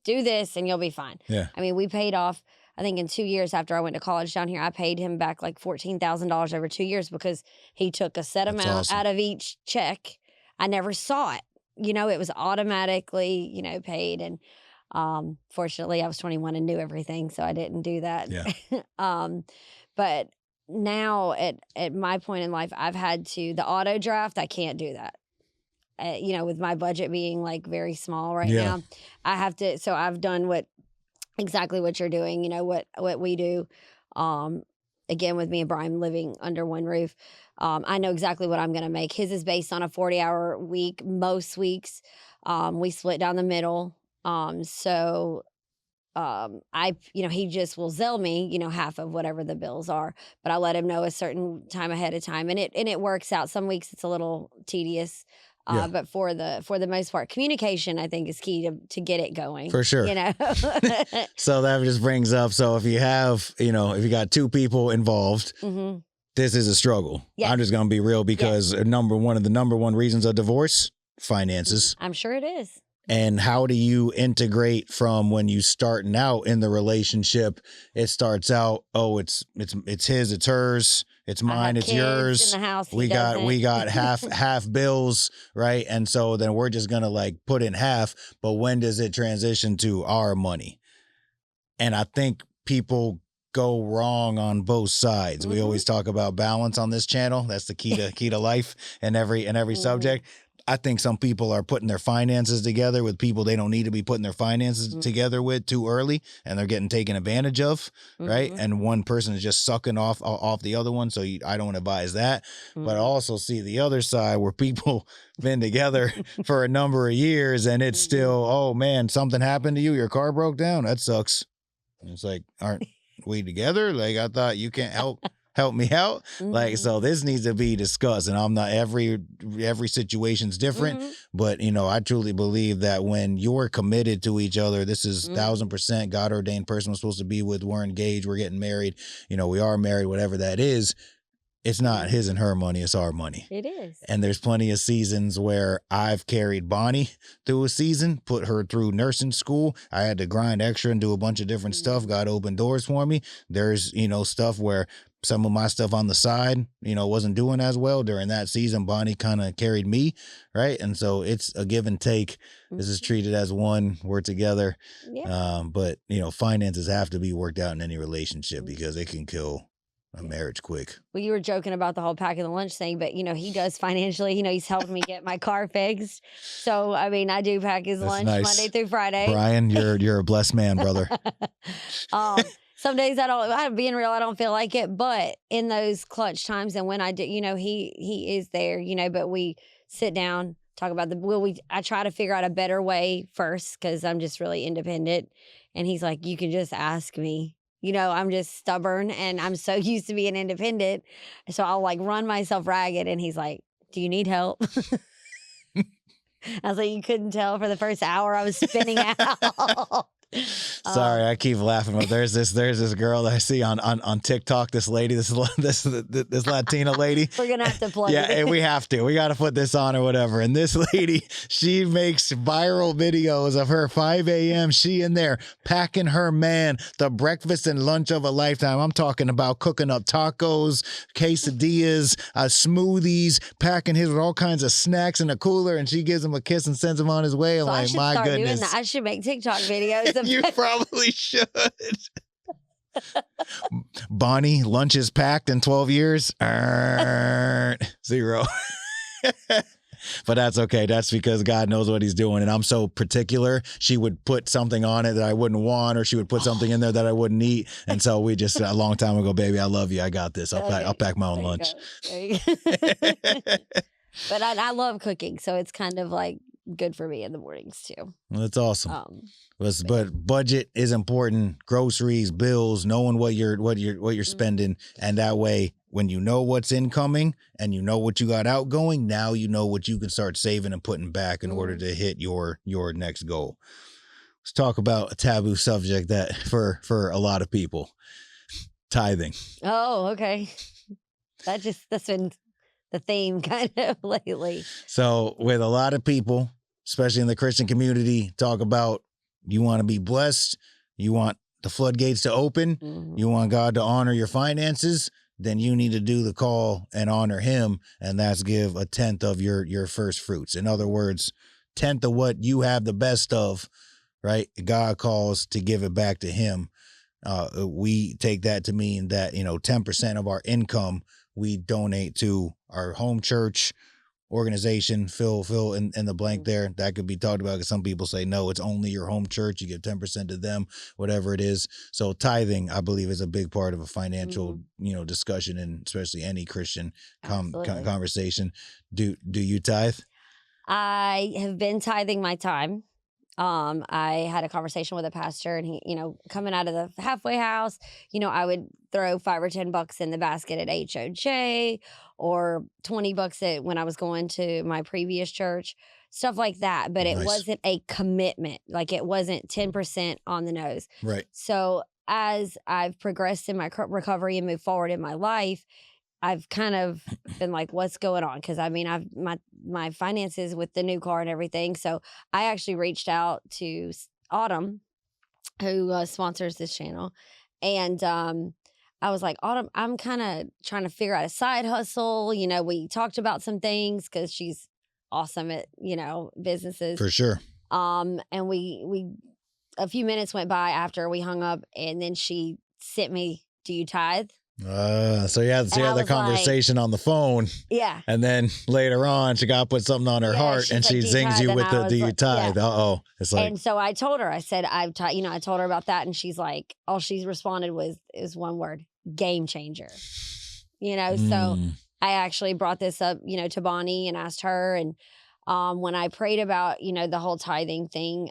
do this and you'll be fine. Yeah. I mean, we paid off, I think in 2 years after I went to college down here, I paid him back like $14,000 over 2 years because he took a set amount out of each check. I never saw it. You know, it was automatically, you know, paid. And fortunately I was 21 and knew everything, so I didn't do that. Yeah. But now at my point in life, I've had to, the auto draft, I can't do that. You know, with my budget being like very small right now, I have to, so I've done exactly what you're doing, you know, what we do. Again, with me and Brian living under one roof, I know exactly what I'm going to make. His is based on a 40-hour week. Most weeks, we split down the middle. You know, he just will Zelle me, you know, half of whatever the bills are, but I let him know a certain time ahead of time, and it works out. Some weeks it's a little tedious, but for the most part, communication, I think, is key to get it going. For sure. You know? So that just brings up, so if you have, you know, if you got 2 people involved, this is a struggle. I'm just going to be real because one of the number one reasons of divorce, finances. I'm sure it is. And how do you integrate from when you starting out in the relationship? It starts out, oh, it's his, it's hers, it's mine, it's yours. In the house, we got half bills, right? And so then we're just gonna like put in half. But when does it transition to our money? And I think people go wrong on both sides. We always talk about balance on this channel. That's the key to life and every subject. I think some people are putting their finances together with people they don't need to be putting their finances together with too early, and they're getting taken advantage of, right? And one person is just sucking off the other one. So I don't advise that. But I also see the other side where people been together for a number of years, and it's still, oh man, something happened to you, your car broke down. That sucks. And it's like, aren't we together? Like, I thought you can't help me out. Like, so this needs to be discussed. And I'm not, every situation's different, but I truly believe that when you're committed to each other, this is 1000% God ordained person we're supposed to be with. We're engaged, we're getting married, we are married, whatever that is. It's not his and her money, it's our money. It is. And there's plenty of seasons where I've carried Bonnie through a season, put her through nursing school. I had to grind extra and do a bunch of different stuff. God opened doors for me. There's, stuff where some of my stuff on the side, wasn't doing as well. During that season, Bonnie kind of carried me, right? And so it's a give and take. This is treated as one. We're together. Yeah. But, finances have to be worked out in any relationship because it can kill a marriage quick. Well, you were joking about the whole packing the lunch thing, but he does financially. He's helped me get my car fixed. So I mean, I do pack his lunch Monday through Friday. Brian, you're a blessed man, brother. Some days I'm being real, I don't feel like it, but in those clutch times and when I do, he is there, but we sit down, talk about I try to figure out a better way first because I'm just really independent. And he's like, you can just ask me. I'm just stubborn and I'm so used to being independent. So I'll like run myself ragged. And he's like, do you need help? I was like, you couldn't tell for the first hour I was spinning out. Sorry, I keep laughing, but there's this girl that I see on TikTok. This lady, this Latina lady. We're gonna have to plug. Yeah, and we have to. We got to put this on or whatever. And this lady, she makes viral videos of her 5 a.m. She in there packing her man the breakfast and lunch of a lifetime. I'm talking about cooking up tacos, quesadillas, smoothies, packing his with all kinds of snacks in a cooler, and she gives him a kiss and sends him on his way. I'm so like, my goodness, doing that. I should make TikTok videos. You probably should. Bonnie, lunch is packed in 12 years. 0. But that's okay. That's because God knows what he's doing. And I'm so particular. She would put something on it that I wouldn't want, or she would put something in there that I wouldn't eat. And so we just, a long time ago, baby, I love you. I got this. I'll pack my own lunch. But I love cooking. So it's kind of like good for me in the mornings too. Well, that's awesome. But budget is important. Groceries, bills, knowing what you're spending, and that way, when you know what's incoming and you know what you got outgoing, now you know what you can start saving and putting back in order to hit your next goal. Let's talk about a taboo subject that for a lot of people, tithing. Oh, okay. That's been the theme kind of lately. So with a lot of people, especially in the Christian community, talk about you want to be blessed, you want the floodgates to open, you want God to honor your finances, then you need to do the call and honor him, and that's give a 10th of your first fruits. In other words, 10th of what you have the best of, right? God calls to give it back to him. We take that to mean that, 10% of our income we donate to our home church, organization, fill in the blank there. That could be talked about because some people say, no, it's only your home church. You give 10% to them, whatever it is. So tithing, I believe, is a big part of a financial, discussion, and especially any Christian conversation. Do you tithe? I have been tithing my time. I had a conversation with a pastor, and he, coming out of the halfway house, I would throw $5 or $10 in the basket at HOJ, or $20 when I was going to my previous church, stuff like that. But it wasn't a commitment. Like, it wasn't 10% on the nose. Right. So as I've progressed in my recovery and moved forward in my life, I've kind of been like, what's going on? Because I mean, my finances with the new car and everything. So I actually reached out to Autumn, who sponsors this channel, and I was like, Autumn, I'm kind of trying to figure out a side hustle. You know, we talked about some things because she's awesome at, you know, businesses. For sure. And we a few minutes went by after we hung up, and then she sent me, "Do you tithe?" So you had the conversation on the phone. Yeah. And then later on, she got to put something on her heart, and she zings you with the "Do you tithe?" Yeah. Uh-oh. It's like, and so I told her, I said, I told her about that, and she's like, all she's responded is one word: game changer. You know, so I actually brought this up, you know, to Bonnie and asked her. And when I prayed about, you know, the whole tithing thing,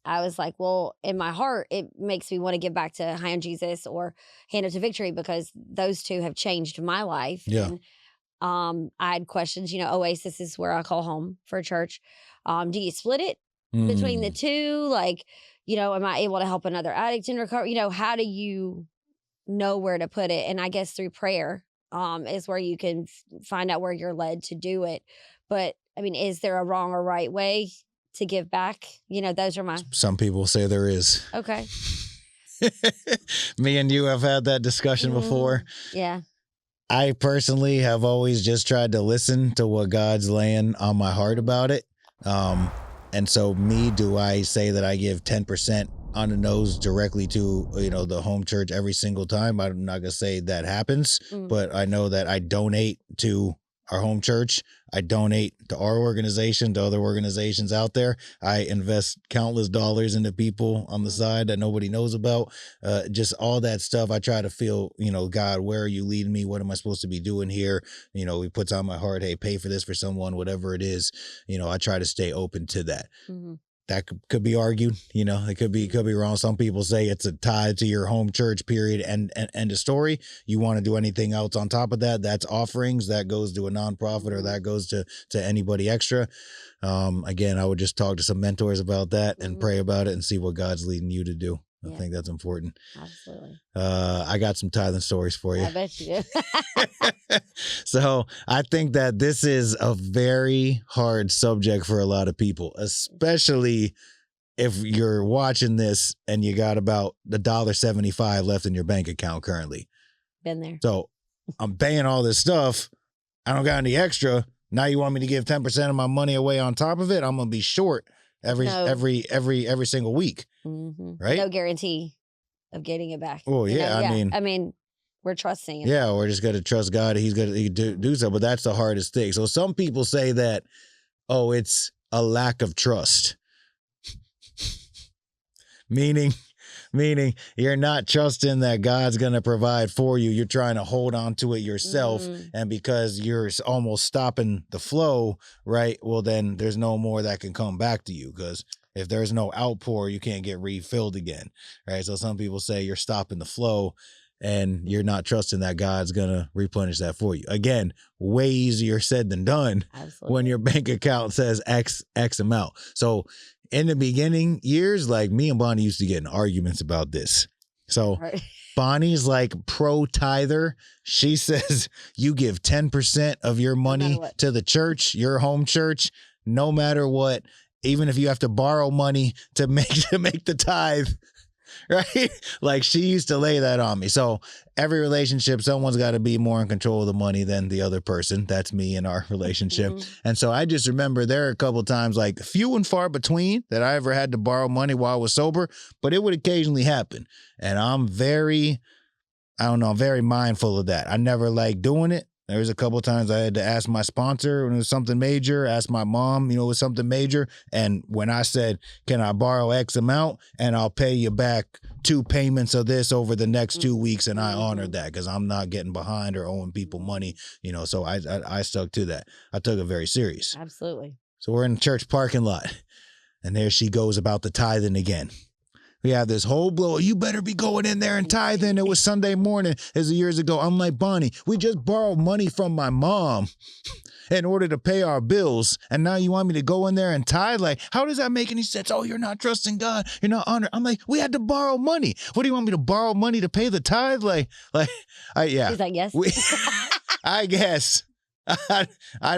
I was like, well, in my heart, it makes me want to give back to High on Jesus or Hand Up to Victory, because those two have changed my life. Yeah. And I had questions, you know, Oasis is where I call home for church. Do you split it between the two? Like, you know, am I able to help another addict in recovery? You know, how do you know where to put it? And I guess through prayer is where you can find out where you're led to do it. But I mean, is there a wrong or right way to give back? You know, those are some people say there is. Okay. Me and you have had that discussion before. Yeah. I personally have always just tried to listen to what God's laying on my heart about it. And so do I say that I give 10% on the nose directly to, you know, the home church every single time? I'm not going to say that happens, but I know that I donate to our home church. I donate to our organization, to other organizations out there. I invest countless dollars into people on the side that nobody knows about. Just all that stuff. I try to feel, you know, God, where are you leading me? What am I supposed to be doing here? You know, He puts on my heart, hey, pay for this for someone, whatever it is. You know, I try to stay open to that. That could be argued, you know, it could be wrong. Some people say it's a tie to your home church, period, and the story. You want to do anything else on top of that, that's offerings, that goes to a nonprofit, or that goes to anybody extra. Again, I would just talk to some mentors about that and pray about it and see what God's leading you to do. I think that's important. Absolutely. I got some tithing stories for you. I bet you do. So I think that this is a very hard subject for a lot of people, especially if you're watching this and you got about $1.75 left in your bank account currently. Been there. So I'm paying all this stuff. I don't got any extra. Now you want me to give 10% of my money away on top of it? I'm going to be short every single week. Right? No guarantee of getting it back. Well, yeah, I mean, we're trusting him. Yeah, we're just going to trust God. He's going to do so. But that's the hardest thing. So some people say that, oh, it's a lack of trust. Meaning you're not trusting that God's going to provide for you. You're trying to hold on to it yourself. And because you're almost stopping the flow, right? Well, then there's no more that can come back to you, because if there's no outpour, you can't get refilled again, right? So some people say you're stopping the flow and you're not trusting that God's going to replenish that for you. Again, way easier said than done. Absolutely. When your bank account says X amount. So in the beginning years, like me and Bonnie used to get in arguments about this. So Bonnie's like pro tither. She says you give 10% of your money to the church, your home church, no matter what. Even if you have to borrow money to make the tithe, right? Like, she used to lay that on me. So every relationship, someone's got to be more in control of the money than the other person. That's me in our relationship. And so I just remember there are a couple of times, like few and far between, that I ever had to borrow money while I was sober, but it would occasionally happen. And I'm very mindful of that. I never like doing it. There was a couple of times I had to ask my sponsor when it was something major, ask my mom, you know, it was something major. And when I said, can I borrow X amount and I'll pay you back 2 payments of this over the next 2 weeks, and I honored that because I'm not getting behind or owing people money, you know, so I stuck to that. I took it very serious. Absolutely. So we're in the church parking lot, and there she goes about the tithing again. We have this whole blow. You better be going in there and tithing. It was Sunday morning as years ago. I'm like, Bonnie, we just borrowed money from my mom in order to pay our bills. And now you want me to go in there and tithe? Like, how does that make any sense? Oh, you're not trusting God. You're not honoring. I'm like, we had to borrow money. What do you want me to borrow money to pay the tithe? Yeah. She's like, yes. I guess. I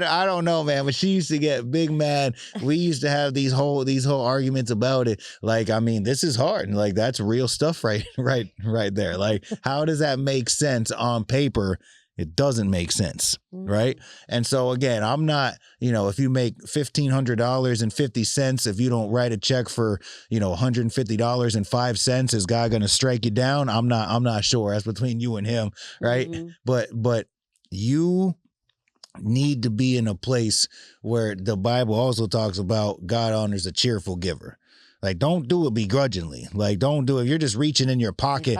don't know, man, but she used to get big mad. We used to have these whole arguments about it. Like, I mean, this is hard. Like, that's real stuff right there. Like, how does that make sense on paper? It doesn't make sense, right? And so again, I'm not, if you make $1,500.50, if you don't write a check for, $150.05, is God going to strike you down? I'm not sure. That's between you and him, right? But you need to be in a place where the Bible also talks about God honors a cheerful giver. Like, don't do it begrudgingly. Like, don't do it. You're just reaching in your pocket.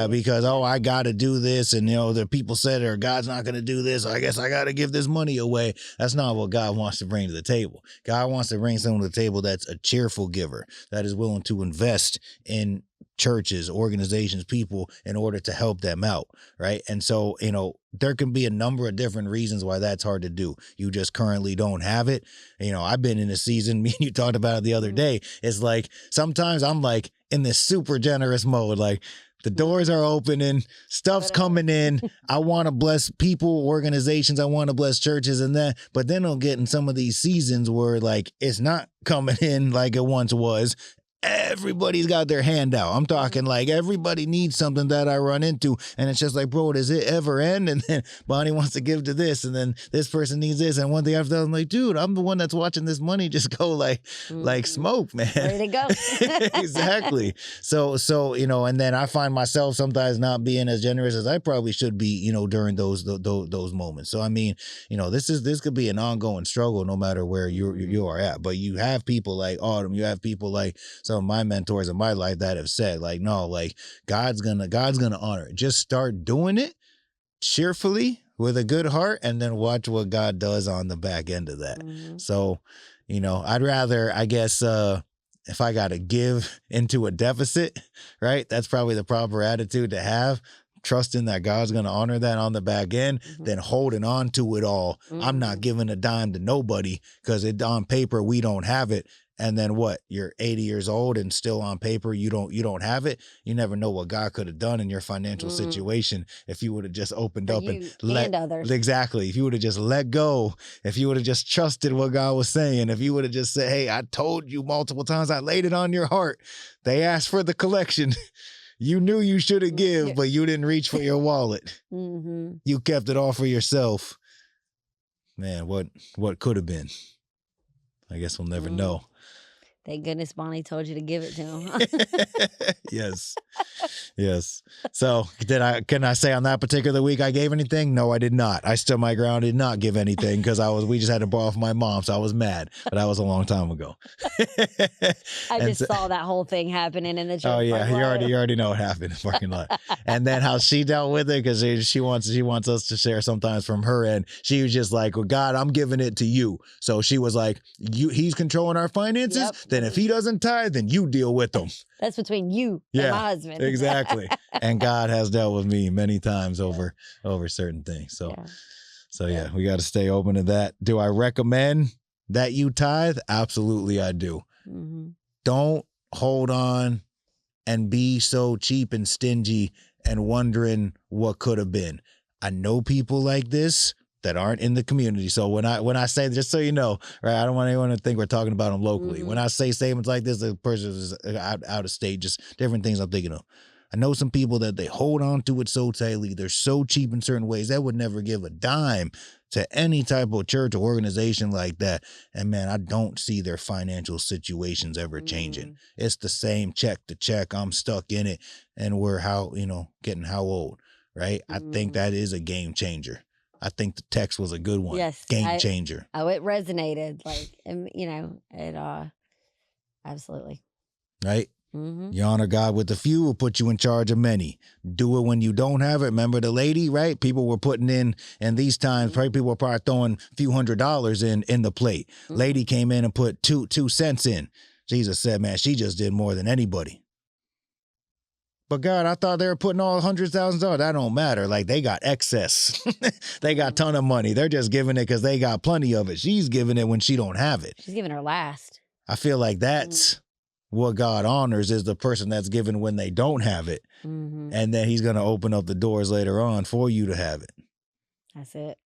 Because, I got to do this. And, the people said, or God's not going to do this. I guess I got to give this money away. That's not what God wants to bring to the table. God wants to bring someone to the table that's a cheerful giver, that is willing to invest in churches, organizations, people in order to help them out, right? And so, there can be a number of different reasons why that's hard to do. You just currently don't have it. I've been in a season, me and you talked about it the other day. It's like, sometimes I'm like in this super generous mode, like the doors are opening, stuff's coming in. I want to bless people, organizations. I want to bless churches but then I'll get in some of these seasons where like it's not coming in like it once was. Everybody's got their hand out. I'm talking like everybody needs something that I run into. And it's just like, bro, does it ever end? And then Bonnie wants to give to this. And then this person needs this. And one thing after the other, I'm like, dude, I'm the one that's watching this money just go like smoke, man. Where'd it go? Exactly. So, and then I find myself sometimes not being as generous as I probably should be, during those moments. So, I mean, this could be an ongoing struggle no matter where you are at. But you have people like Autumn, you have people like some of my mentors in my life that have said, like, no, like God's gonna honor it. Just start doing it cheerfully with a good heart, and then watch what God does on the back end of that. So, I'd rather, I guess, if I gotta give into a deficit, right? That's probably the proper attitude to have. Trusting that God's going to honor that on the back end, then holding on to it all. I'm not giving a dime to nobody because on paper we don't have it. And then what? You're 80 years old and still on paper you don't have it. You never know what God could have done in your financial situation if you would have just opened up and let others. Exactly. If you would have just let go, if you would have just trusted what God was saying, if you would have just said, hey, I told you multiple times, I laid it on your heart. They asked for the collection. You knew you should have give, but you didn't reach for your wallet. You kept it all for yourself. Man, what could have been? I guess we'll never know. Thank goodness Bonnie told you to give it to him. Yes. So can I say on that particular week I gave anything? No, I did not. I stood my ground, did not give anything because we just had to borrow from my mom, so I was mad. But that was a long time ago. I just saw that whole thing happening in the church. Oh yeah, you already know what happened in the parking lot. And then how she dealt with it, because she wants us to share sometimes from her end. She was just like, well, God, I'm giving it to you. So she was like, he's controlling our finances. Yep. Then if he doesn't tithe, then you deal with them. That's between you and my husband. Exactly. And God has dealt with me many times over certain things. So we got to stay open to that. Do I recommend that you tithe? Absolutely, I do. Don't hold on and be so cheap and stingy and wondering what could have been. I know people like this that aren't in the community. So when I say, just so you know, right, I don't want anyone to think we're talking about them locally. When I say statements like this, the person is out of state, just different things I'm thinking of. I know some people that they hold on to it so tightly. They're so cheap in certain ways that would never give a dime to any type of church or organization like that. And man, I don't see their financial situations ever changing. It's the same check to check. I'm stuck in it. And we're getting how old, right? I think that is a game changer. I think the text was a good one. Yes. Game changer. It resonated. Absolutely. Right? You honor God with a few, will put you in charge of many. Do it when you don't have it. Remember the lady, right? People were putting in these times, people were probably throwing a few $100s in the plate. Lady came in and put 2 cents in. Jesus said, man, she just did more than anybody. But God, I thought they were putting all $100,000. That don't matter. Like, they got excess. They got a ton of money. They're just giving it because they got plenty of it. She's giving it when she don't have it. She's giving her last. I feel like that's what God honors, is the person that's giving when they don't have it. Mm-hmm. And then he's going to open up the doors later on for you to have it. That's it.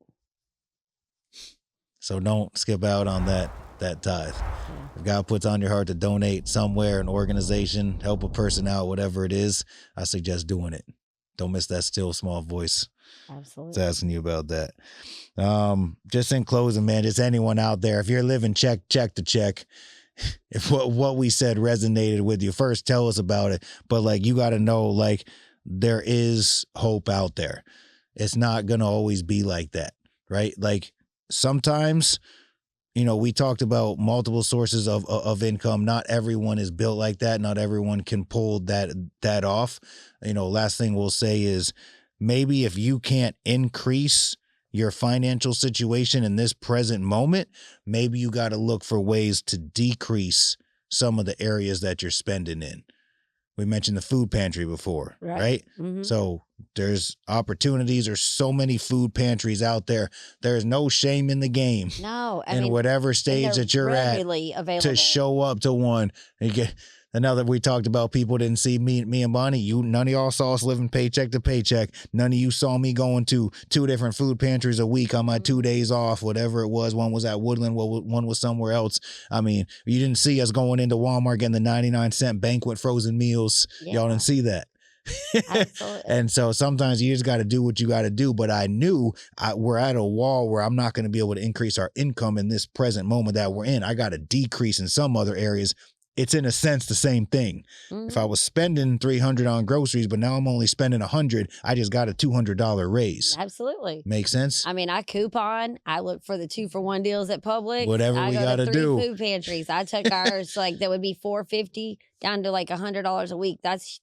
So don't skip out on that tithe. Yeah. If God puts on your heart to donate somewhere, an organization, help a person out, whatever it is, I suggest doing it. Don't miss that still small voice. Absolutely. It's asking you about that. Just in closing, man, just anyone out there, if you're living check to check, if what we said resonated with you, first tell us about it. But like, you got to know, like, there is hope out there. It's not going to always be like that, right? Like, sometimes, you know, we talked about multiple sources of income. Not everyone is built like that. Not everyone can pull that off. You know, last thing we'll say is, maybe if you can't increase your financial situation in this present moment, maybe you got to look for ways to decrease some of the areas that you're spending in. We mentioned the food pantry before, right? Mm-hmm. So there's opportunities. There's so many food pantries out there. There's no shame in the game. No. I mean, whatever stage that you're at, available to show up to one. And now that we talked about people didn't see me and Bonnie, none of y'all saw us living paycheck to paycheck. None of you saw me going to 2 different food pantries a week on my 2 days off, whatever it was. One was at Woodland, one was somewhere else. I mean, you didn't see us going into Walmart getting the 99-cent banquet frozen meals. Yeah. Y'all didn't see that. And so sometimes you just got to do what you got to do. But I knew we're at a wall where I'm not going to be able to increase our income in this present moment that we're in. I got to decrease in some other areas. It's in a sense the same thing. Mm-hmm. If I was spending $300 on groceries, but now I'm only spending $100, I just got a $200 raise. Absolutely. Make sense? I mean, I coupon. I look for the 2-for-1 deals at Publix. Whatever we got to do. Food pantries. I took ours like that would be $4.50 down to like $100 a week. That's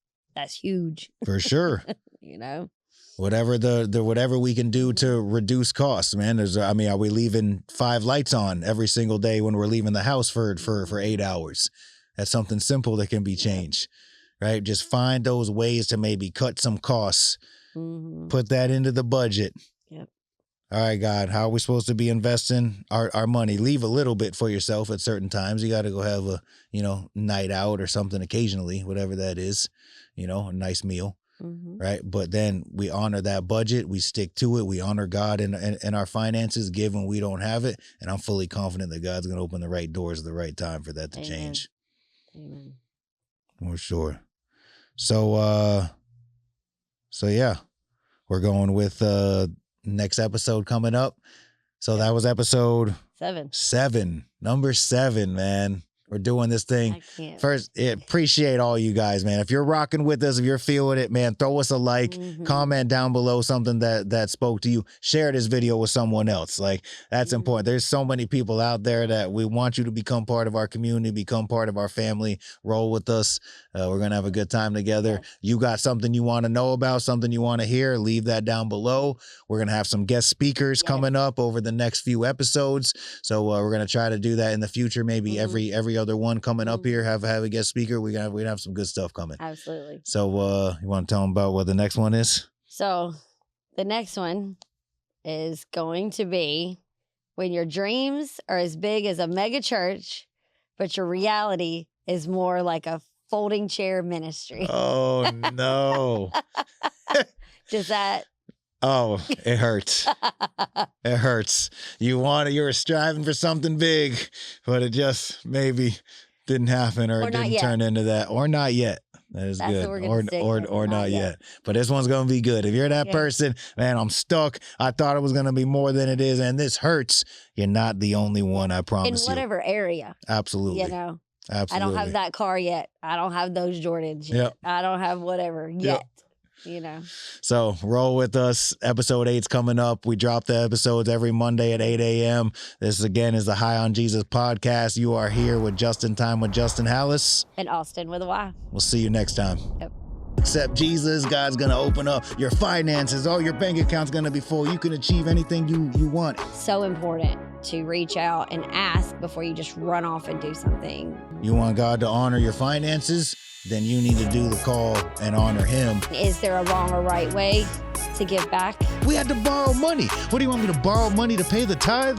huge. For sure. You know. Whatever whatever we can do to reduce costs, man. Are we leaving 5 lights on every single day when we're leaving the house for 8 hours? That's something simple that can be changed, right? Just find those ways to maybe cut some costs, put that into the budget. Yep. All right, God, how are we supposed to be investing our money? Leave a little bit for yourself at certain times. You got to go have a, night out or something occasionally, whatever that is, a nice meal. Mm-hmm. Right. But then we honor that budget. We stick to it. We honor God in our finances, give when we don't have it. And I'm fully confident that God's going to open the right doors at the right time for that to change. Amen. For sure. So yeah, we're going with next episode coming up. So that was episode 7. Number 7, man. We're doing this thing. First, appreciate all you guys, man. If you're rocking with us, if you're feeling it, man, throw us a like, comment down below something that spoke to you. Share this video with someone else. Like, that's important. There's so many people out there that we want you to become part of our community, become part of our family, roll with us. We're going to have a good time together. Yes. You got something you want to know about, something you want to hear, leave that down below. We're going to have some guest speakers coming up over the next few episodes. So we're going to try to do that in the future, maybe every other one coming up here, have a guest speaker. We're gonna have some good stuff coming. Absolutely. So you want to tell them about what the next one is? So the next one is going to be when your dreams are as big as a mega church, but your reality is more like a folding chair ministry. Oh no. Does that? Oh, it hurts. It hurts. You're striving for something big, but it just maybe didn't happen or it didn't turn into that. Or not yet. That's good. Or not yet. But this one's going to be good. If you're that person, man, I'm stuck. I thought it was going to be more than it is, and this hurts. You're not the only one, I promise you. In whatever area. Absolutely. Absolutely. I don't have that car yet. I don't have those Jordans yet. Yep. I don't have whatever yet. So roll with us. Episode 8's coming up. We drop the episodes every Monday at 8 a.m. This again is the High on Jesus podcast. You are here with Justin Time with Justin Hallis. And Austyn with a Y. We'll see you next time. Yep. Accept Jesus. God's going to open up your finances. Oh, your bank account's going to be full. You can achieve anything you want. So important to reach out and ask before you just run off and do something. You want God to honor your finances? then you need to do the call and honor him. Is there a wrong or right way to give back? We had to borrow money. What do you want me to borrow money to pay the tithe?